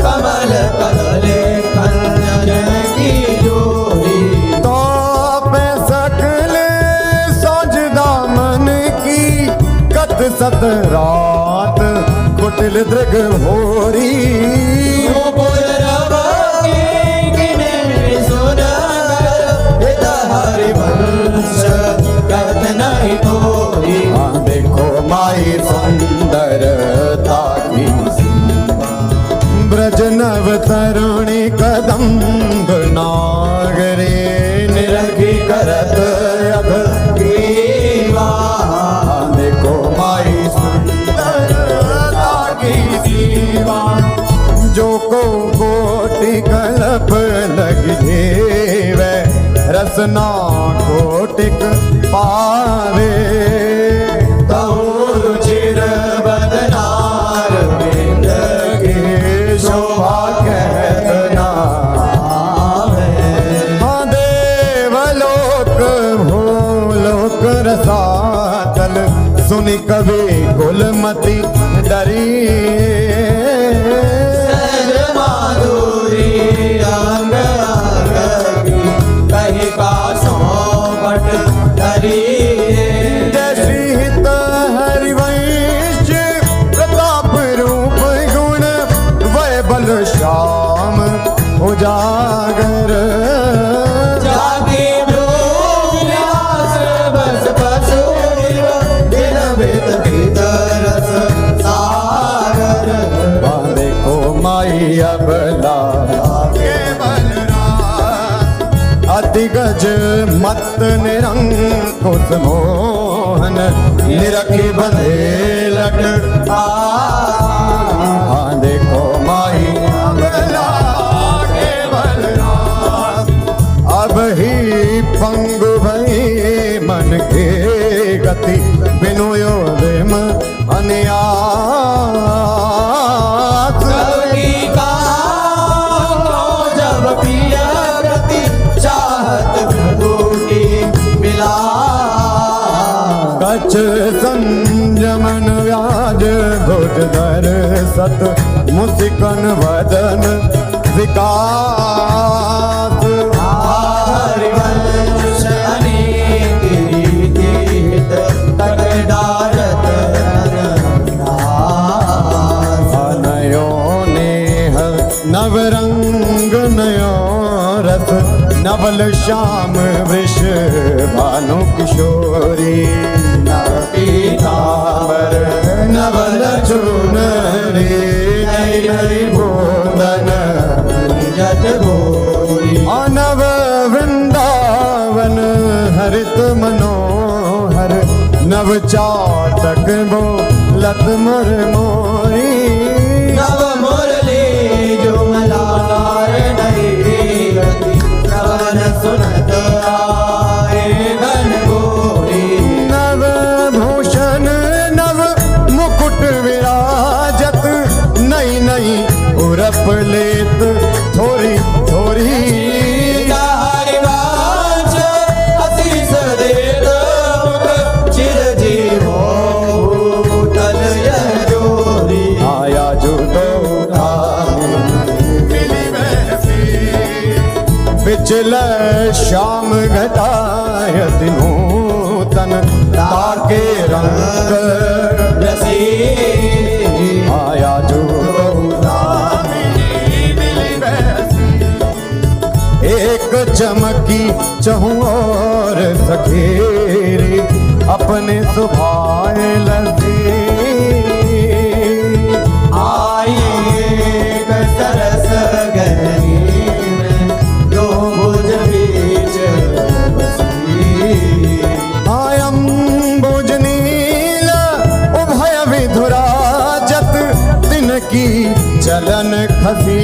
कमल कदले खंजन की जोरी
तो पे सकल सोज दामन की कत सत रात कुटिल दृग भोरी देखो माई सुंदरता की ब्रज नव तरुणी कदम्ब नागरे निरखी करत अघ देखो माई सुंदरता की सीमा जो को कोटि कल्प लग घेवे रसना कोटिक पावे
रुचिर बदनार बिंद
के शोभा कहतना देवलोक भूलोक रसातल सुनि कवि कुलमति डरी
माधुरी अंग अंगी कही का सौपट धरी
जैसी हित हरिवंश प्रताप रूप गुण वै बल श्याम उजागर
जाति व्यास बस पशु दिन वेद भीतरस सागर
देखो माई अबला दिगज मत निरंकुश मोहन निरखी बंधे लट देखो माई अबला के बलराम अब ही पंगु भई मन के गति बिनु योदिम अनियास
कवि का जब पिया गति चाहत भूटी मिला
कछ संयमन व्याज घोट धर सत मुसिकन वदन विकास
हरिवंश अनीति रीति हित तट डारत
नयो नेह नवरंग नयो रस नवल कमल श्याम वृष भानु किशोरी
नव पीतांबर नवल चूनरी नई नई भूषण जट गोरी
नव वृंदावन हरित मनोहर नव चाटक बो लत मुर मोरी
नव मुरली जो मलार नहीं रती श्रवण सुनत आए घन गोरी
नव भूषण नव मुकुट विराजत नई नई उरप लेत थोरी थोरी
तारी वांछ आशीष देत मुख चिर जीवो भूतल यह जोरी
आया जो दो मिली वैसी बिचल श्याम घटाय नूतन ताके रंग
रसी
आया जो एक चमकी चहु और सखेरी अपने सुभाए लगी
आइए सरस गहरी में दो भुज बीच बसी
आयम बुजनील उभय विधुराजत तिनकी चलन खसी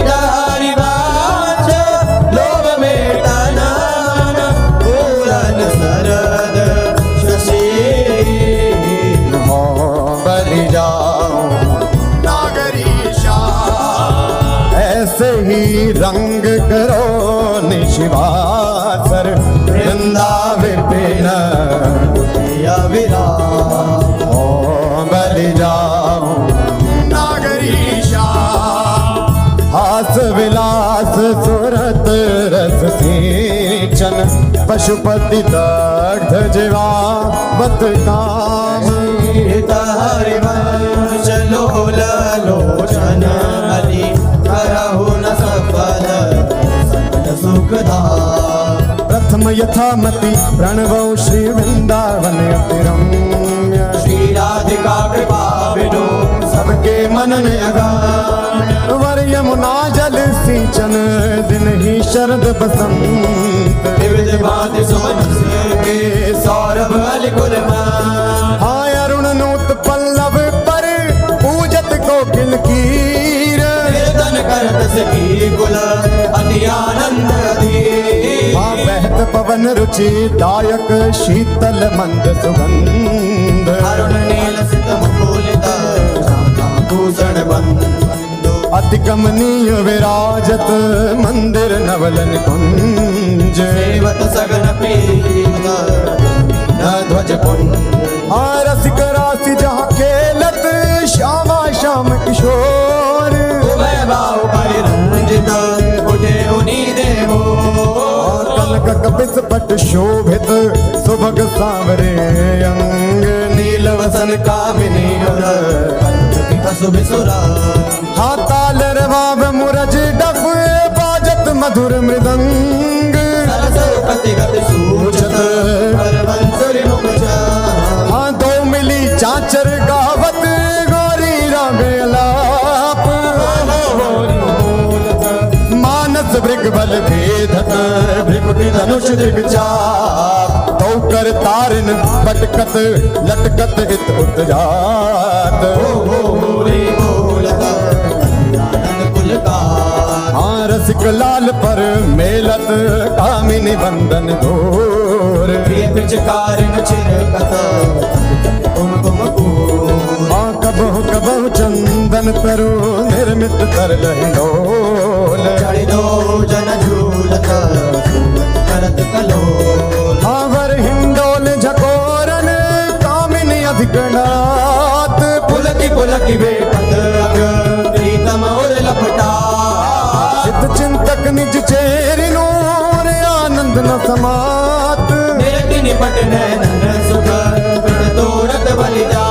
तारी वांछ लोभ में तनन पूरन सरद शशि
हो बलि जाओ नागरीशा ऐसे ही रंग करो निशिवासर वृंदा विपिन
या विराम
हो बलि जाओ नागरीशा हास विलास सुरत रस सिंचन पशुपति दग्ध जीवावत काम
तारी वंश लोल लोचन हरि करहु न सफल सकल सुखदा
प्रथम यथामति प्रणवो श्री वृंदावन अतिरम्य
श्री राधिका कृपा बिनु सबके मनन अगान
वर यमुना जल सिंचन दिन ही शरद बसंत
विविध भांति सुमन के सौरभ अलिकुल
हाय अरुण नूत पल्लव पर पूजत कोकिल कीर
कीर्तन करत सखी कुल अति आनंद अधीर
हाँ बहत पवन रुचि दायक शीतल मंद सुगंध
अरुण नील सित मुकुलित भूषण बंधु
अति कमनीय विराजत मंदिर नवलन कुंज
सेवत सगन प्रीत न ध्वज पुंज
हाँ रसिक राशि जहाँ खेलत श्यामा श्याम किशोर
उभय बाहु परिरंजित उठे उनी देवो
कनक कपिस पट शोभित सुभग सांवरे अंग
नील वसन कामिनी पशु बिसुरा
हाँ ताल रवाब मुरज डफ बाजत मधुर मृदंग
सरस प्रतिगत सूचत परवंसुरि मुख
हाँ दो मिली चाचर गावत गौरी रागे अलाप मानस भृग बल भेदत भृगुटी धनुष दिग्चाप तो कर तारिन पटकत लटकत हित उतजात
बोली बोलत आनंद कुल का
हाँ रसिक लाल पर मेलत कामिनी बंदन घोर
प्रिय पिचकारिन चिरकत कुमकुम कूर
हाँ कबहु कबहु चंदन तरु निर्मित कर लहिलोल
चढ़ी दो जन झूलत करत कलोल
हाँ वर हिंडोल झकोरन कामिनी अधिकनाथ
पुलकी बेपत अग प्रीतम और लपटा
चित चिंतक निज चेरि नूर आनंद न समात
निरति निपट नैनन सुख तोरत बलिदा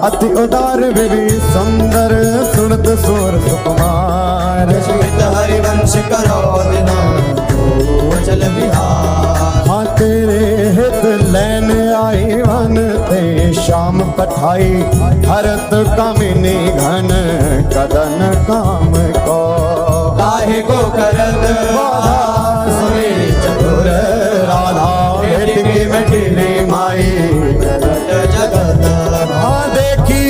अति उदार विधि सुंदर सुनत सुर सुकुमार
स्मित हरिवंश हर्ष करो बिना जो चल बिहार।
हाँ तेरे हित लैन आई वन ते शाम पठाई हरत कामिनी घन कदन काम को
काहे को करत बाधा सुनी चतुर
राधा भेटकी मटिली माई
जगत।
हाँ देखी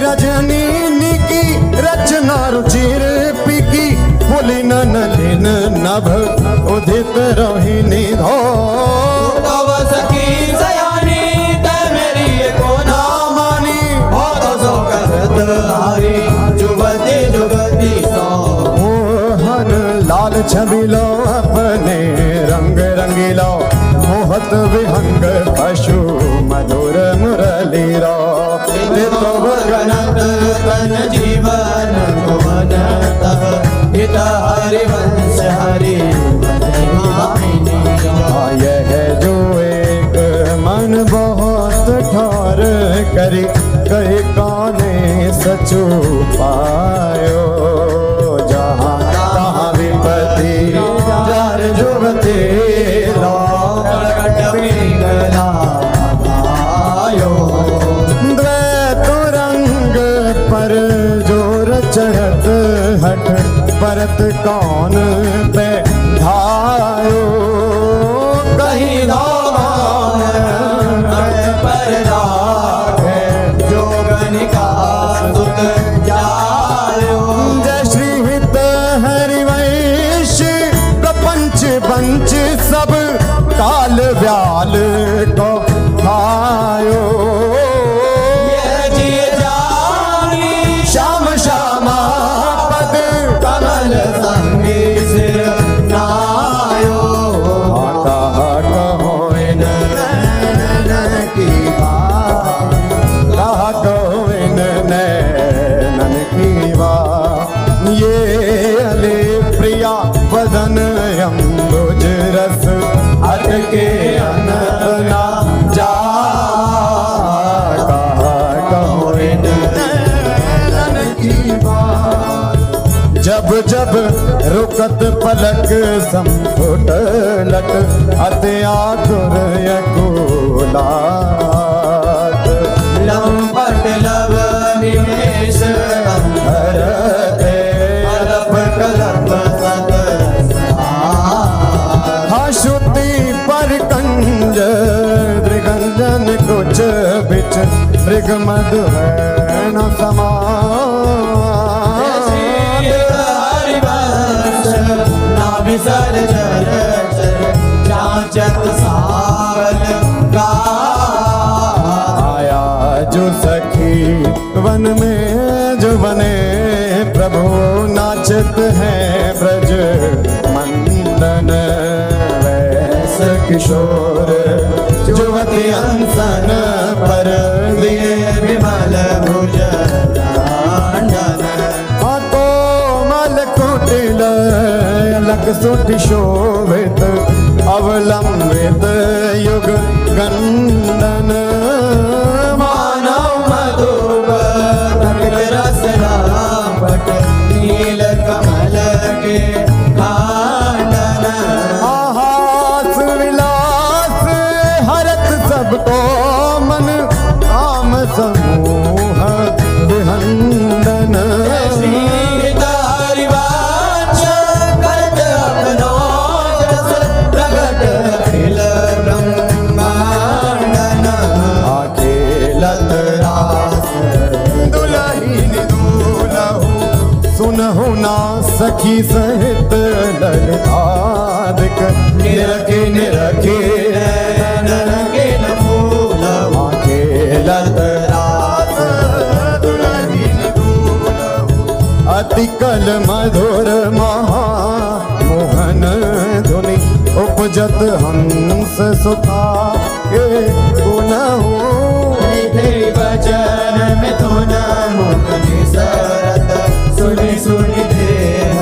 रजनी निकी रचना रुचिर पिकी पुलिन नलिन नभ उदित रोहिणी धो
तव सखी सयानी ते मेरी को ना मानी हो तो सो करत हारी जुगती जुगती सो।
मोहन लाल छबिलो अपने रंग रंगीलो मोहत विहंग पशु मधुर मुरली रो
तो गणत तन जीवन भुवन तह हित हरि वंश हरि
यह जो एक मन बहुत ठार करी कहे काने सचु पायो जहाँ तहाँ विपत्ति जार जुगते द्वैत रंग पर जोर चढ़त हट परत कौन पे धायो
कहीं पर राखे जोगनिका सुत जायो।
जय श्री हित हरिवंश प्रपंच पंच सब काल व्याल को खायो श्याम श्यामा पद
कमल संगी सिर नायो।
कहा कहो इन नैनन की बात कहा कहो इन नैनन की बात ये अले प्रिया वदन अम्बुज रस अटके अनना जा कहा कहो इन नैनन की बात। जब जब रुकत पलक संपुट लट अति आतुर यकुलात
लंपट लव निमेश
धरते
अलप कलप सत
श्रुति पर कंज दृगंजन कुछ बिच मृग मधु है न समा
विसर जर चाचत सावल का
आया जो सखी वन में जो बने प्रभु नाचत है ब्रज मंदन वैस किशोर जुवती अंसन पर दिए विमल भुज कोमल कुटिल लक सुट शोभित अवलंबित युग गंदन
मानव मधुबर रस रापट नील कमल के कांडन
हास विलास हरत सबको मन काम समूह विहंदन सुनहु ना सखी सहित ललितादिक
निरखे निरखे नरके न फूल
आखे लत रास दुलहीन दूलहु अति कल मधुर महा मोहन धुनि उपजत हंस सुता के गुनहु
तेरी वचन में तो न मुख निसरत सुनि सुनि देह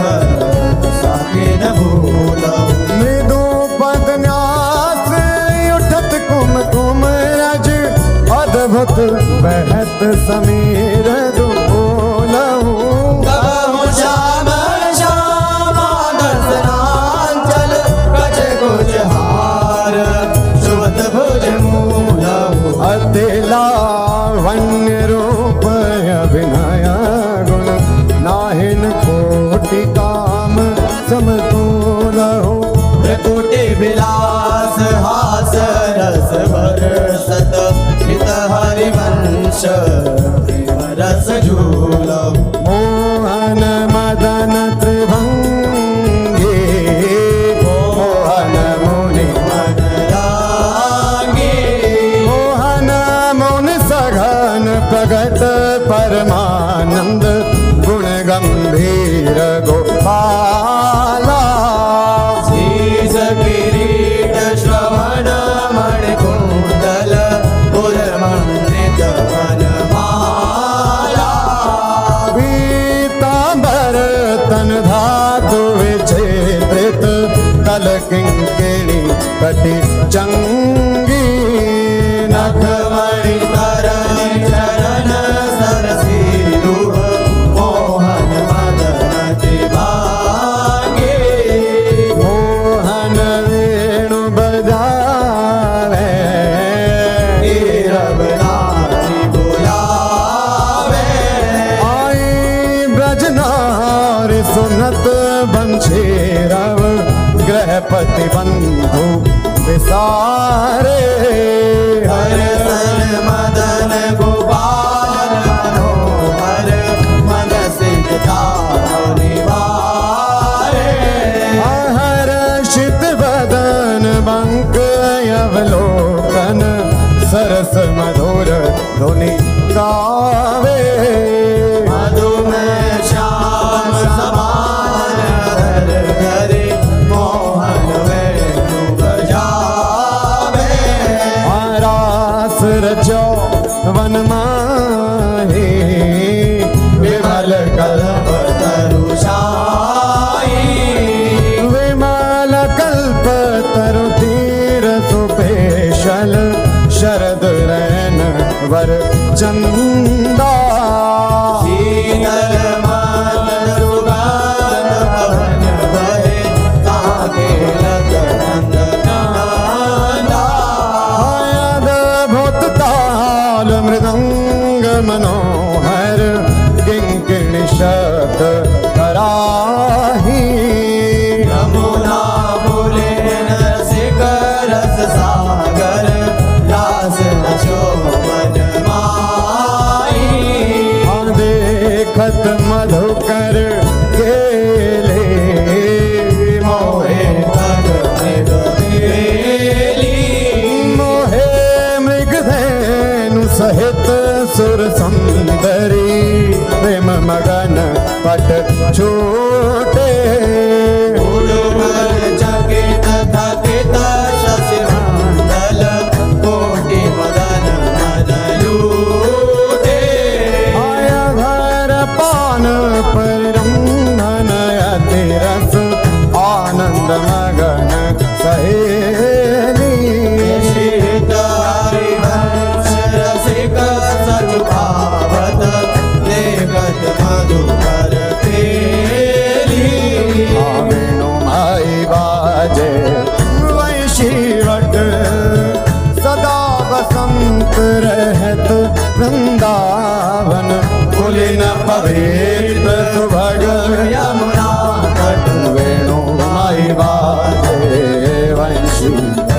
साके न भूलो
मृदु पद न्यास उठत कुम कुम रज अद्भुत बहत समीर दुलहु
कबहु श्याम श्याम
विमल किंकिणी कटी चंगी
नखमणि तरणी चरण सरसी दुह मोहन मदन त्रिभागे
मोहन वेणु बजावे
नीरव नारी बुलावे
आई ब्रजनारी सुनत बंशी रव गृहपति बंधु विसारे
हरसन मदन गोपाल मनोहर मन सिद्ध निवारे
हर्षित बदन बंक अवलोकन सरस मधुर धुनि गावे
मधुमेह श्याम समान हर घरे मोहन वेणु बजावे
रास रचो वन माही
विमल कल्प तरुषाई
विमल कल्प तरु तीर सुपेशल शरद रैन वर चंदा
शीतल मन सुगंध पवन बहे ताके लगन नंदा
अद्भुत ताल मृदंग मनोहर किंकिणी शब्द कराही
यमुना बोले नरसिक रस सागर रास रचो मन माई
देखत मधुकर केले
मोहे तग मृग बेली
मोहे मृगधेनु सहित सुर सुंदरी प्रेम मगन पट छूटे
उड़ुमल चकित थकित शशि मंडल कोटि मदन मन लूटे
आया घर पान परिरंधन अति रस आनंद मगन सहेली
शीत हरिवंश रसिक सचु भावत देखत मधुकर पेली
वेणु माई बाजे वैशीवट सदा बसंत रहत वृंदावन पुलिन पवित्र सुभग
यमुना तट
वेणु माई बाजे वैशीवट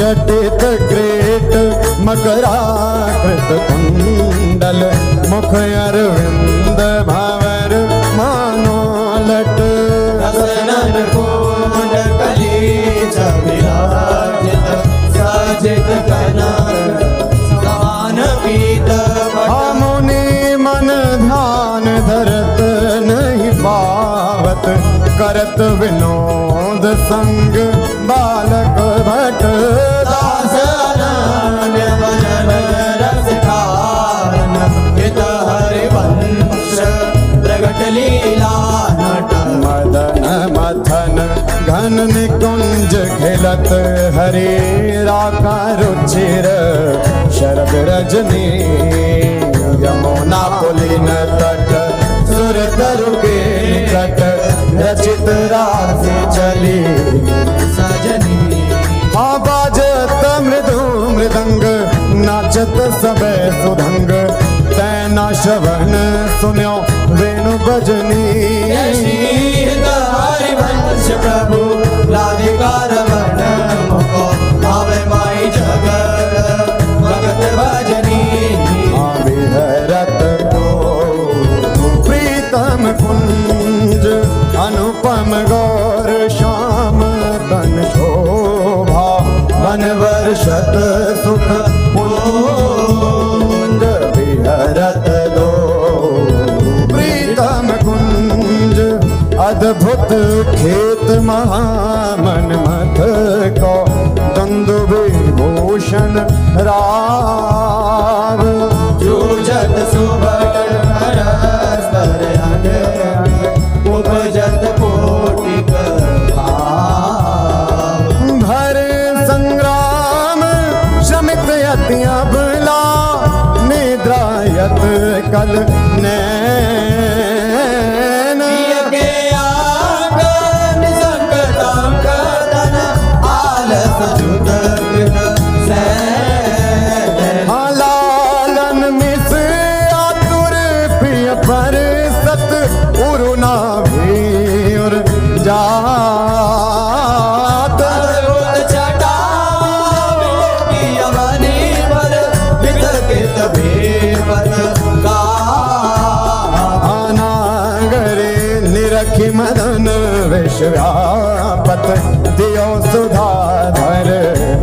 जटित ग्रेट मकराकृत कुंडल मुख अरविंद भवर मानोलट
रसनन कुंड कली विराजित सजित कनक समान पीत
मुनि मन ध्यान धरत नहीं पावत करत विनोद संग बालक भट
दास अनन्य भजन रस कारण हित हरिवंश प्रगट लीला नट
मदन मथन घन निकुंज खिलत हरे राका रुचिर शरद रजनी यमुना पुलिन तट सुर तरु के निकट रचित राशि चली
सजनी
बाजत मृदु मृदंग नाचत सबे सुधंग तैना श्रवण सुन्यो वेणु बजनी
हित हरिवंश प्रभु राधिकार वर्ण मुको भावे माई जगत भगत भजनी
विहरत तो प्रीतम कुंज अनुपम गौर श्याम तन शोभा वन वर्षत सुख पुंज विहरत दो प्रीतम कुंज अद्भुत खेत महामन मथ को दंदु विभूषण राव
जूझत सुभग परस्पर अंग उपजत कोटिक भाव लालस जुत कृत सैन।
लालन मिस आतुर प्रिय पर सत उरुना भी उर जात।
अद्भुत छटा की अवनी पर वितर्कित भेवत का।
नागरे निरखि मदन विश्व्यापत दियो सुधाधर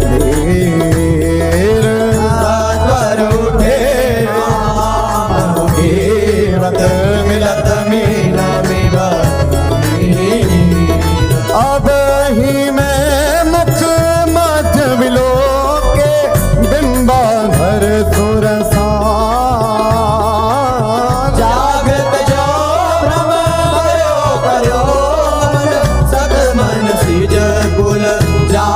धीर।
पर उठे रामत मिलत मीन
अब ही मैं मुख मध्य विलो के बिंबाधर सुरसा।
जागृत जो भ्रम भयो करो मन सद मन सिज कुल जा।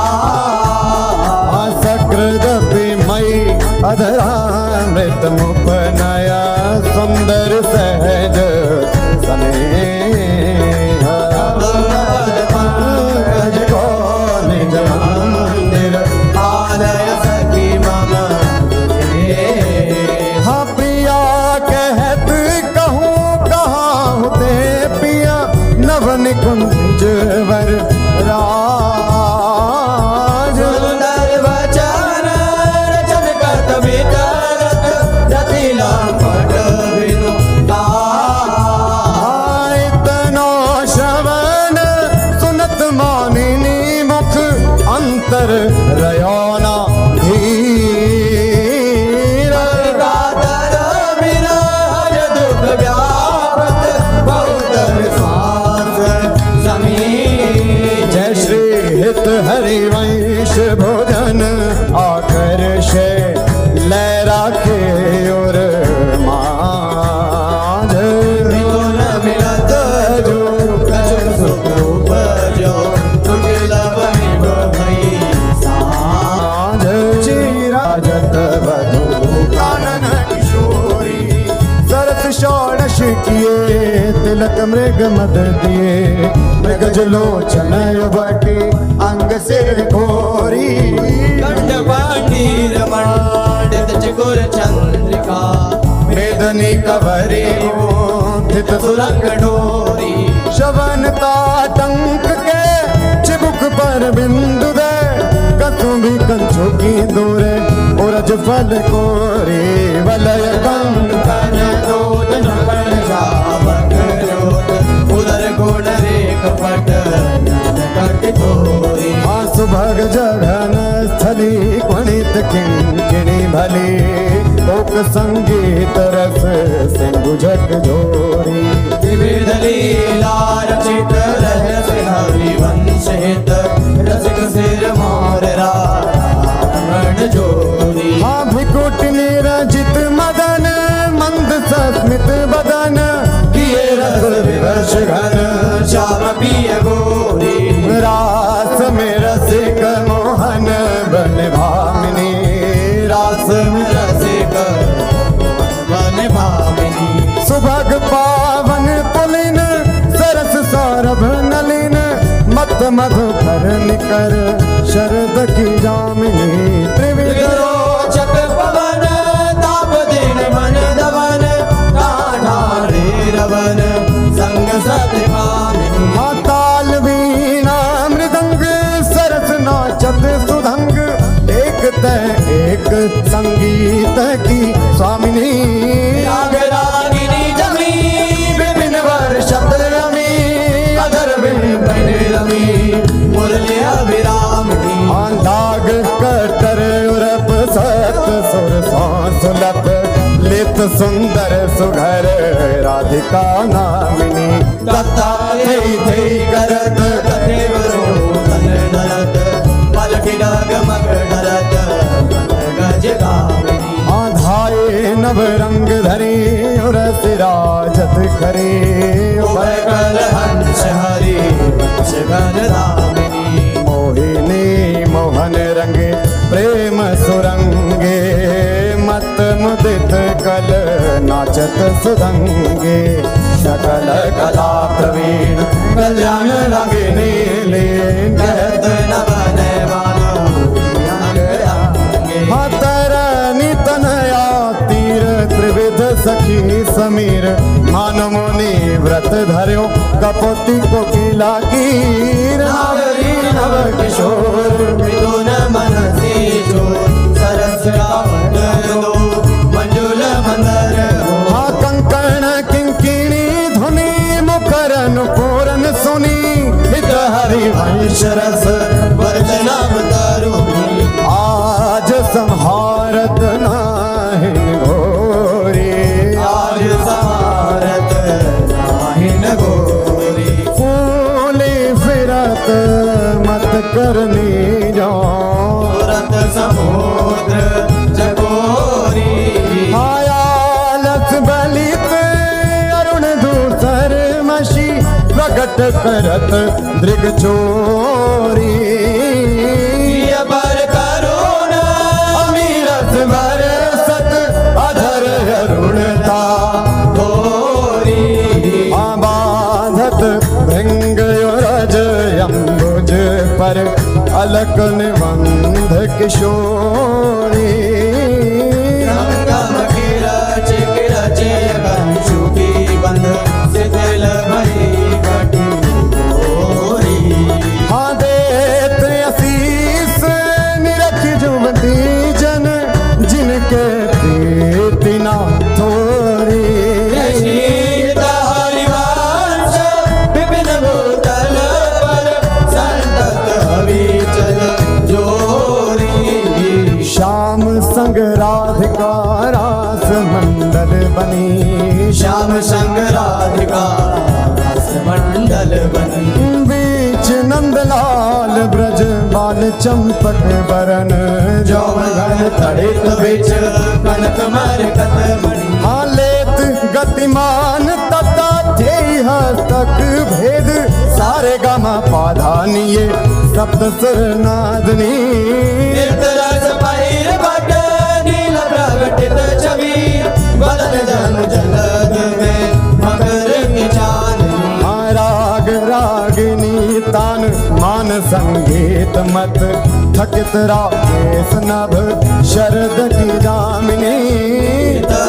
सकृदपि मयि अधरामृत मुपनया सुंदर सहज स्नेह। पंकज को निज मंदिर
आलय सखी मम
हाँ प्रिया कहत कहूँ कहाँ होते पिया नव निकुंज वर राज।
सुंदर वचन रचन करत विचरत रतिला पट बिनु
इतनो श्रवण सुनत मानिनी मुख अंतर रयोना धीर।
कातर विरह दुख व्यापत बहुत विश्वास समीर।
जय श्री हित हरिवंश भोजन आकर्षे लहरा के और माझ।
मिथुन मिलत जो कछु सुख उपजो दुर्लभ निभ भई साझ।
चिराजत बधू कानन किशोरी सरस षोडश किए तिलक मृग मद दिए। मृगज लोचन बटी अंग सिर घोरी।
कंठ पांडीर मंडित चकोर चंद्रिका
वेदनी कवरी थित
सुरंग डोरी।
शवनता टंक के चिबुक पर बिंदु दे कसुंभी कंचों की दूरे उरज फल कोरी। वलय कंकन
दूत नकल जावक जोत उदर गुण रेख पट कट तोरी।
सुभग जघन स्थली कुणित किंकिणी भली लोक संगीत रस सिंधु झक जोरी।
विविध लीला रचित रहस्य हरिवंश हित रसिक सिर मोर रावण जोरी।
भिकुट निरजित मदन मंद सस्मित बदन
किए रस विवश घन श्याम पिय गोरी।
रास में रसिक मोहन बन भामिनी।
रास में रसिक बन भामिनी।
सुभग पावन पुलिन सरस सौरभ नलिन मत मधुकर निकर शरद की जामिनी। त्रिविध
रोचक पवन ताप दिन मन दवन ठाठारे रवन संग सत्य कामिनी।
ताल वीणा मृदंग सरस नाचत सुधंग एक तय एक संगीत की स्वामिनी।
राग रागिनी जमी विपिन वर्षत रमी अधर विपिन रमी मुरली अभिरामिनी।
लाग कटर उरप सत सुर सुलभ लित सुंदर सुघर राधिका नामिनी।
दत्ता थे करत कथेवरो तन नरत पलटि डग मग डरत गज गामिनी।
आधाए नव रंग धरी उर सिराजत करे
कल हंस हरि वंश घन दामिनी।
मोहिनी मोहन रंगे प्रेम सुरंगे मत मुदित कल नाचत सुधंगे। सकल कला प्रवीण कल्याण रागिनी लीन
कहत न बने वालो
पोती कोकिला की नागरी नव किशोर
मिथुन मनसी जो सरस गावत दो मंजुल मंदर हो
हाँ कंकण किंकिणी धुनी मुखरन पूरन सुनी हित हरिवंश
रस वर्जनाम तरुणी
आज संहारत नाहिन घोरी
आज सहारत नाहिन गोरी
फूली फिरत मत करनी जो
तुरंत समुद्र जगोरी
आयालस बलित अरुण दूसर मशी प्रकट करत दृग चोरी
बर करुण
अमीरस बरसत अधर अरुणता
गोरी
बाधत भृंग रज अम्बुज पर अलक निबंध किशोरी
संगम किरच किरचे कंशु की बंध शिथिल भई कटी गोरी
हाँ देत असीस निरख जुमती जन जिनके प्रीति ना थोरी
शीत हरिवंश विपिन भूतल पर संतत अविचल जोरी
श्याम संग राधिका रास मंडल बनी
श्याम संग राधिका रस मंडल बनी
बीच नंदलाल ब्रज बाल चंपक बरन
जौन तड़ित बिच कनक मरकत मणि
हालेत गतिमान तता थे हस्तक भेद सारे गमा पाधानिये सप्त सुर नादनी
निर्तरस पहिर भट नील प्रगटित छवि बदन जन जलद में मकर की चांदनी
राग रागिनी तान मान संगीत मत थकित राकेश नभ शरद की दामिनी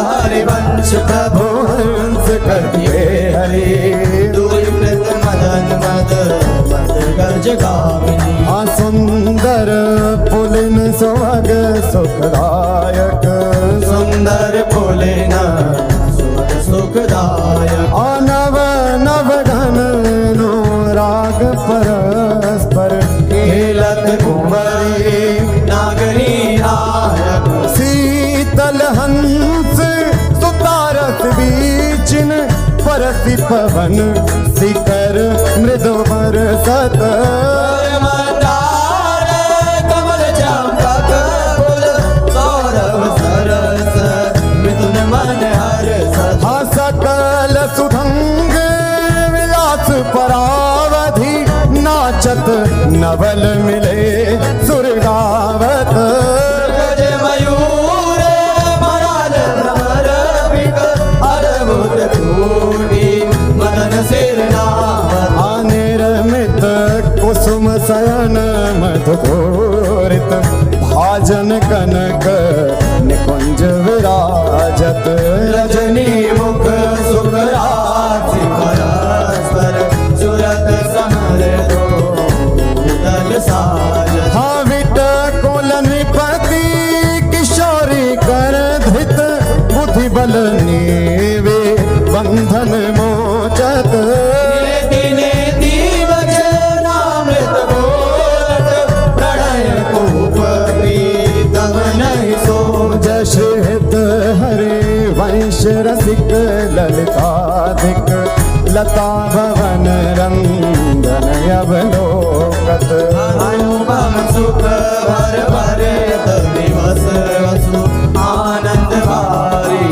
हरिवंश प्रभु
हंस करते हरे
दूरीकृत मदन मद मद गज गामिनी
सुंदर पुलिन सुभग सुखदायक
सुंदर पुलिन सुख सुखदायक
नव नव घन नो राग परस्पर
खेलत कुंवरी नागरी नायक
शीतल हंस सुतारस बीचिन परसि पवन शिखर मृदु बरसत
मंदार कमल चंपक फूल सौरभ सरस मिथुन मन हर्ष
सकल सुधंग विलास परावधि नाचत नवल मिले सुरगावत
गज मयूर मराल भ्रमर बिक अद्भुत कूटी मदन सिरनावत
निर्मित कुसुम शयन मधुरित भाजन कनक निकुंज विराजत
रजनी मुख सुखराज परस्पर सुरत समर दो दल साज
हाविट कुल निपति किशोरी कर धृत बुद्धि बल नीवे बंधन मोचत
दिने वचनामृत बोलत प्रणय कूप प्रीतम नहीं सो
जश हित हरे वंश रसिक ललिताधिक लता भवन रंजन अवलोकत
अनुपम सुख भर भरे दिवस वसु आनंद भारी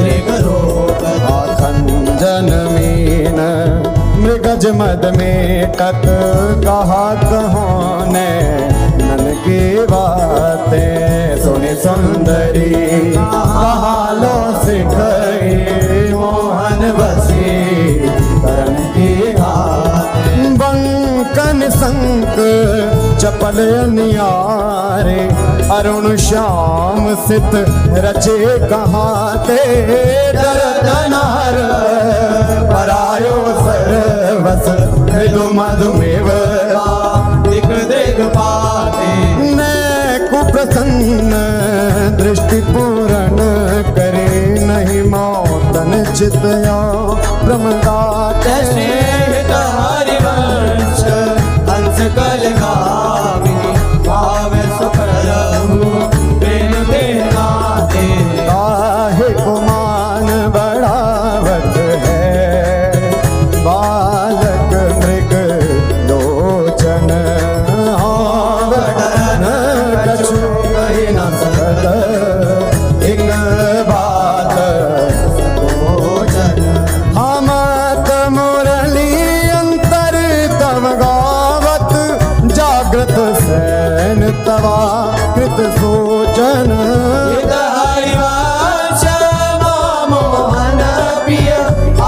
दृग रोग
खंजन मीन मृगज मद में टक कहा कहो ने नन की बातें सुनी सुंदरी कहालो सिखई
मोहन बसी करण की घात
बंकन संक चपल नियारे अरुण श्याम सित रचे कहाँ ते दर्दनार परायो सर बस मृदु मधुमेव
दिख देख पाते
मैं कुप्रसन्न दृष्टि पूर्ण करे नहीं मौतन चितया ब्रह्मदाते
श्रीहित हरिवंश हंस कल गामिनी भाव सुप्रभु प्रेम के नाते
काहे गुमान बढ़ावत है बालक मृग लोचन आवरण कछु कही न सकत एक बात
भोजन
हमत मुरली अंतर तव गावत जागृत सैन तवा कृत सोचन
हित हरिवंश मोहन पिय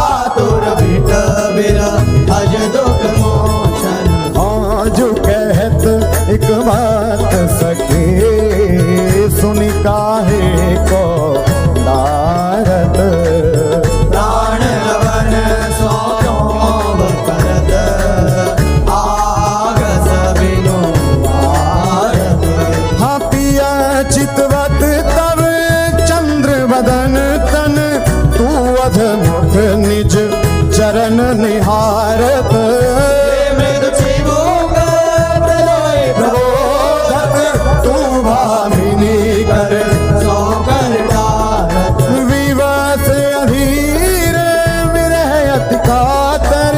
आतुर बिट बिर अज दुख मोचन
आज कहत एक बात सखी सुनि काहे को नारद
प्राण रवन सो करत आगस बिनु भारत
हाँ पिया चितवत तब चंद्र वदन तन तू अध मुख निज चरण निहारत
मृदु चिबुक प्रलय
प्रबोधत तू भामिनी कर
सो कर डारत
विवश अधीर विरह अति कातर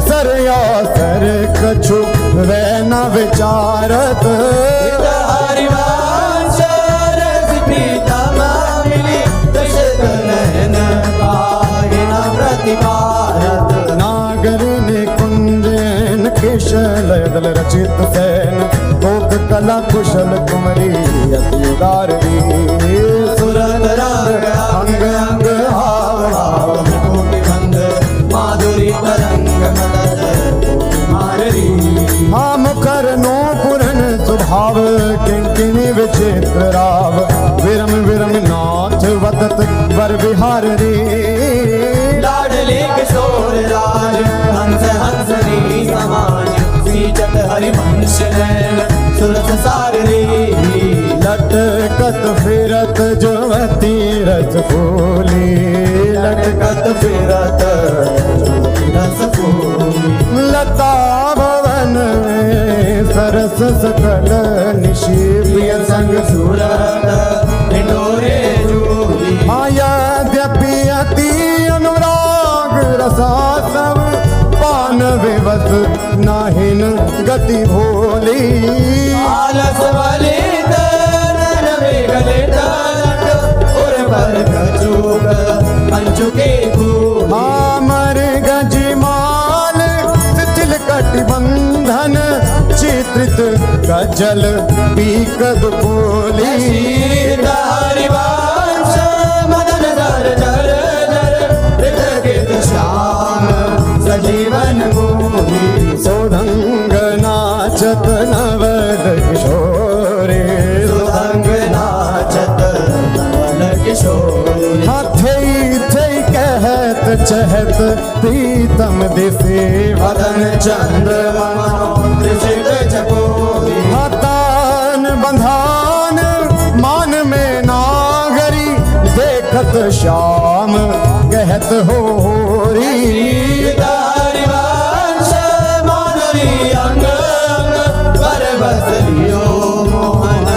सरया सर कछु वै न विचारत
हित हरिवंश रस प्रीतम मिली दशरथ नयन काहि न प्रतिपारत
नागर ने कुंजन केशल दल रचित सैन कोक कला कुशल कुमरी अति उदार
सुरत रंग अंग अंग हाव हाव कोटि बंद माधुरी तरंग मदद माररी
हाँ मुखर नो पुरन स्वभाव किंकिनी विचित्र राव विरम विरम नाथ वदत वर विहार रे
लाडले किशोर राज हंस हंसनी समाज सीचत हरिवंश नैन सुरस सार रे
लटकत फिरत जुवती रस फूली लटकत फिरत
रस फूली
लता भवन में सरस सकल निशिप्रिय संग
सूरत हिंडोरे जूली
यद्यपि अति अनुराग रसा सब पान विवत नाहिन गति भोली
आलस वाले नन वेगले लट और पर कचूक अंचुके फूल
आमर गजमाल तिल कटिबंधन चित्रित कजल पीकद बोली
हरिवंश मदन जर जर जर हृदय श्याम सजीवन मोही
सोधंग नाचत नवद किशोरे
सुरंग नाचत नवल किशोरी
हाथई थई कहत चहत प्रीतम दिसे
वदन चंद्रमा त्रिशिक चकोरी
हतान बंधान मान में नागरी देखत श्याम कहत होरी
हरिवंश माधुरी अंग अंग पर बस लियो मोहन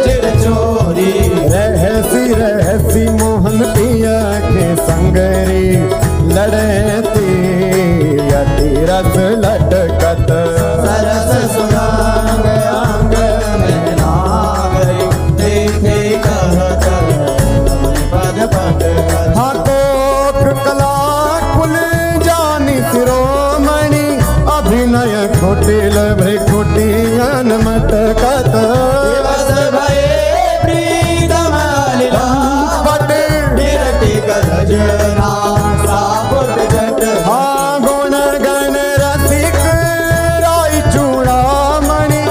चिर चोरी
रहसी मोहन पिया के संगरी लड़ती अति रस लटकत
सरस सुनांग अंग में नागरी देखे कहत पद पद
हाथोक कला कुल जानी शिरोमणि अभिनय कुटिल भ्रिकुटियन मटकत
दिवस भये प्रीतम लीला
पट
विरति गजना सापुट जट
हाँ गुण गण रसिक राय चूड़ामणि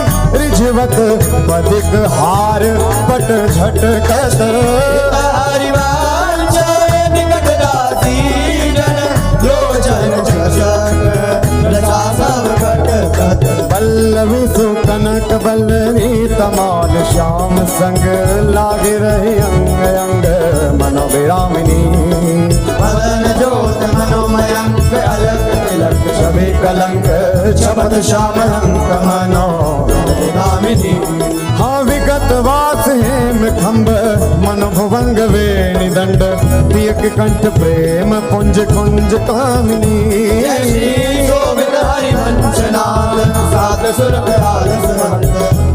रिझवत पदिक हार पट झटकत
हरिवंश निकट दासी जन लोचन चषक
कनक बल्लरी तमाल श्याम संग लागे रहे अंग अंग मनोविरामिनी
मदन जोत मनोमयंक अलग तिलक छवि कलंक शब्द श्याम अंक मनो गामिनी
हाँ विगत वास हेम खंब मनोभुवंग वेणि दंड पियक कंठ प्रेम पुंज कुंज कामिनी
शोभित हरिवंशनाथ सात सुर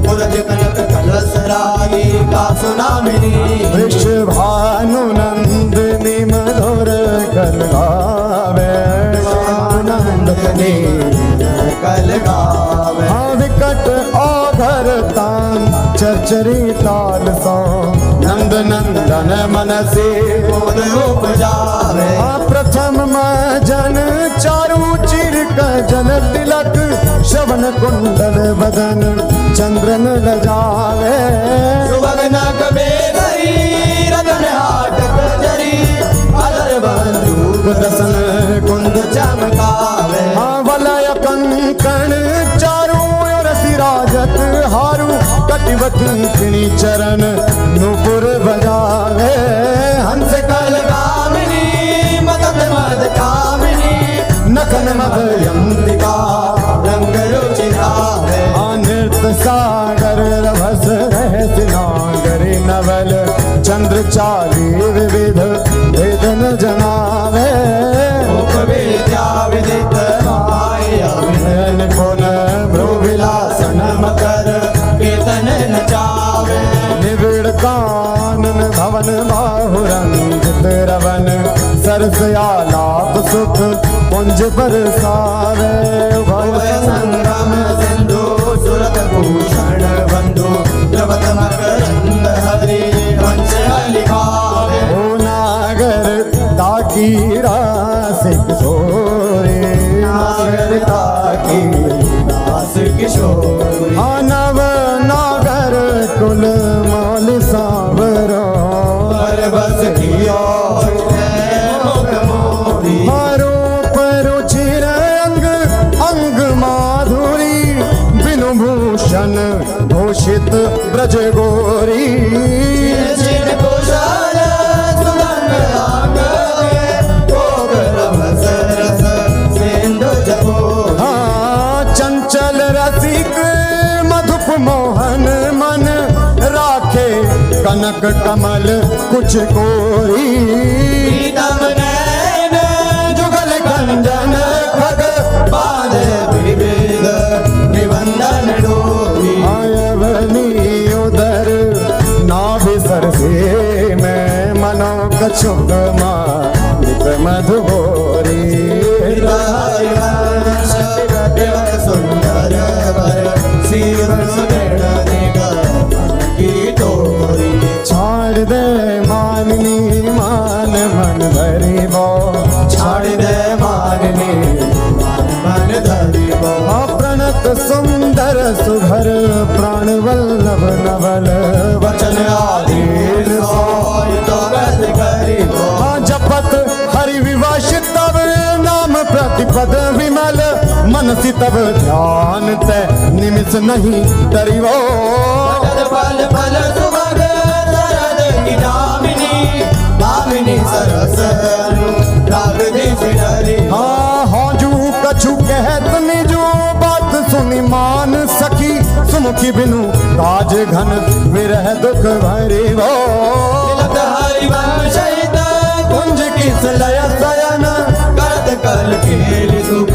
पुरज कनक कलश रागी का सुनामिनी
वृषभानु नंदिनी मधुर कल गावे
नंदनी कल गावे
हाँ विकट औघर तान चरचरी ताल सो नंद नंदन मनसी
बोध उपजावे
हाँ प्रथम जन चारु चिर जन तिलक श्रवण कुंडल बदन चंद्रन लजावे
सुभगन कबेरी रतन हाटक जरी अलर बंदूक
दसन कुंद
चमकावे
हाँ वलय कंकण चारु ओर सिराजत हारु कटिवती किणी चरण नुपुर बजावे हंस
कल गामिनी मदन मद कामिनी
नखन मदयंतिका
रंग रुचिरावे
नृत्य सागर रभस रहस्य नागरी नवल चंद्र चाली विविध वेदन जनावे
विद्या विदित माया
नयन पुन
विलासन मकर कीर्तन नचावे
निविड़ कानन भवन बाहुरंजित रवन सरसयालाप सुख पुंज बरसावे
उभय संगम सिंधु सुरत भूषण बंधु द्रवत मकरंद हरि वंश लिखावे
ओ नागर ताकी रासिक सोरे
नागर ताकी दास किशोरी
नव नागर कुल माल सावरो
पर बस कियो मुख मोरी
हारो परुचिर अंग अंग माधुरी बिनु भूषण भूषित ब्रज गोरी
चिर कुशल सुगंध आंगवे भोग रभस रस सिंधु जपो
हाँ चंचल रसिक मधुप मोहन मन राखे कनक कमल कुछ कोरी
प्रीतम नैन जुगल कंजन खग बाध विविध निबंधन डोरी
आयवनी उदर नाभि सरसे में मनो कछुक मालिक मधुबोरी
हरिवंश देवक सुंदर वर शिव सुदृढ़ निगम की तोरी
छाड़ दे माननी मान मन भरी बो
छाड़ दे माननी मन धरी बो
प्रणत सुंदर सुभर प्राण वल्लभ नवल
वचन आधीन सोय तो गत करी बो
जपत हरि विवासित तब नाम प्रतिपद विमल मनसी तब ध्यान ते निमिष नहीं डरिवो
पल पल सुभग शरद की दामिनी दामिनी सरस राग देश डरी
हाँ जू कछु कहत निजो बात सुनी मान सखी सुमुखी बिनु काज घन विरह दुख भरी वो
तिलक हरिवंश कुंज किस लय सयन करत कल खेल सुख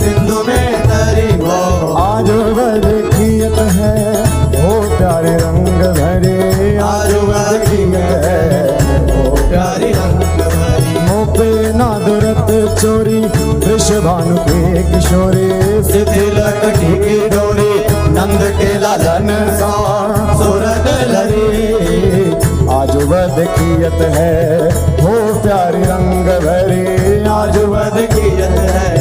सिंधु में तरी वो
आज वद कियत है हो प्यारे रंग भरे
आज वद कियत है हो प्यारी रंग भरी
मोपे ना दुरत चोरी वृषभानु के किशोरी
तिलक की डोरी नंद के लालन सा सूरत लरी
आज वद कियत है हो प्यारी रंग भरे
आज वद कियत है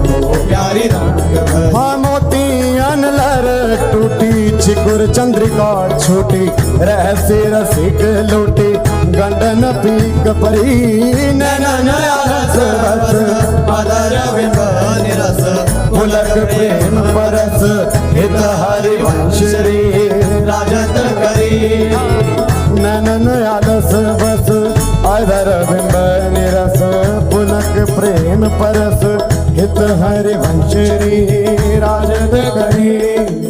वो प्यारी रंग भरी
हाँ मोती अनलर टूटी चिकुर चंद्रिका छोटी रहस्य रसिक लोटी गंडन पीक परी
नैनन रस बस मदर बिंब निरस फुल
पुलक प्रेम परस हित हरिवंश रे
राजत करी
नैनन आलस बस अधर बिंब निरस पुलक प्रेम परस हित हरिवंश रे राजत करी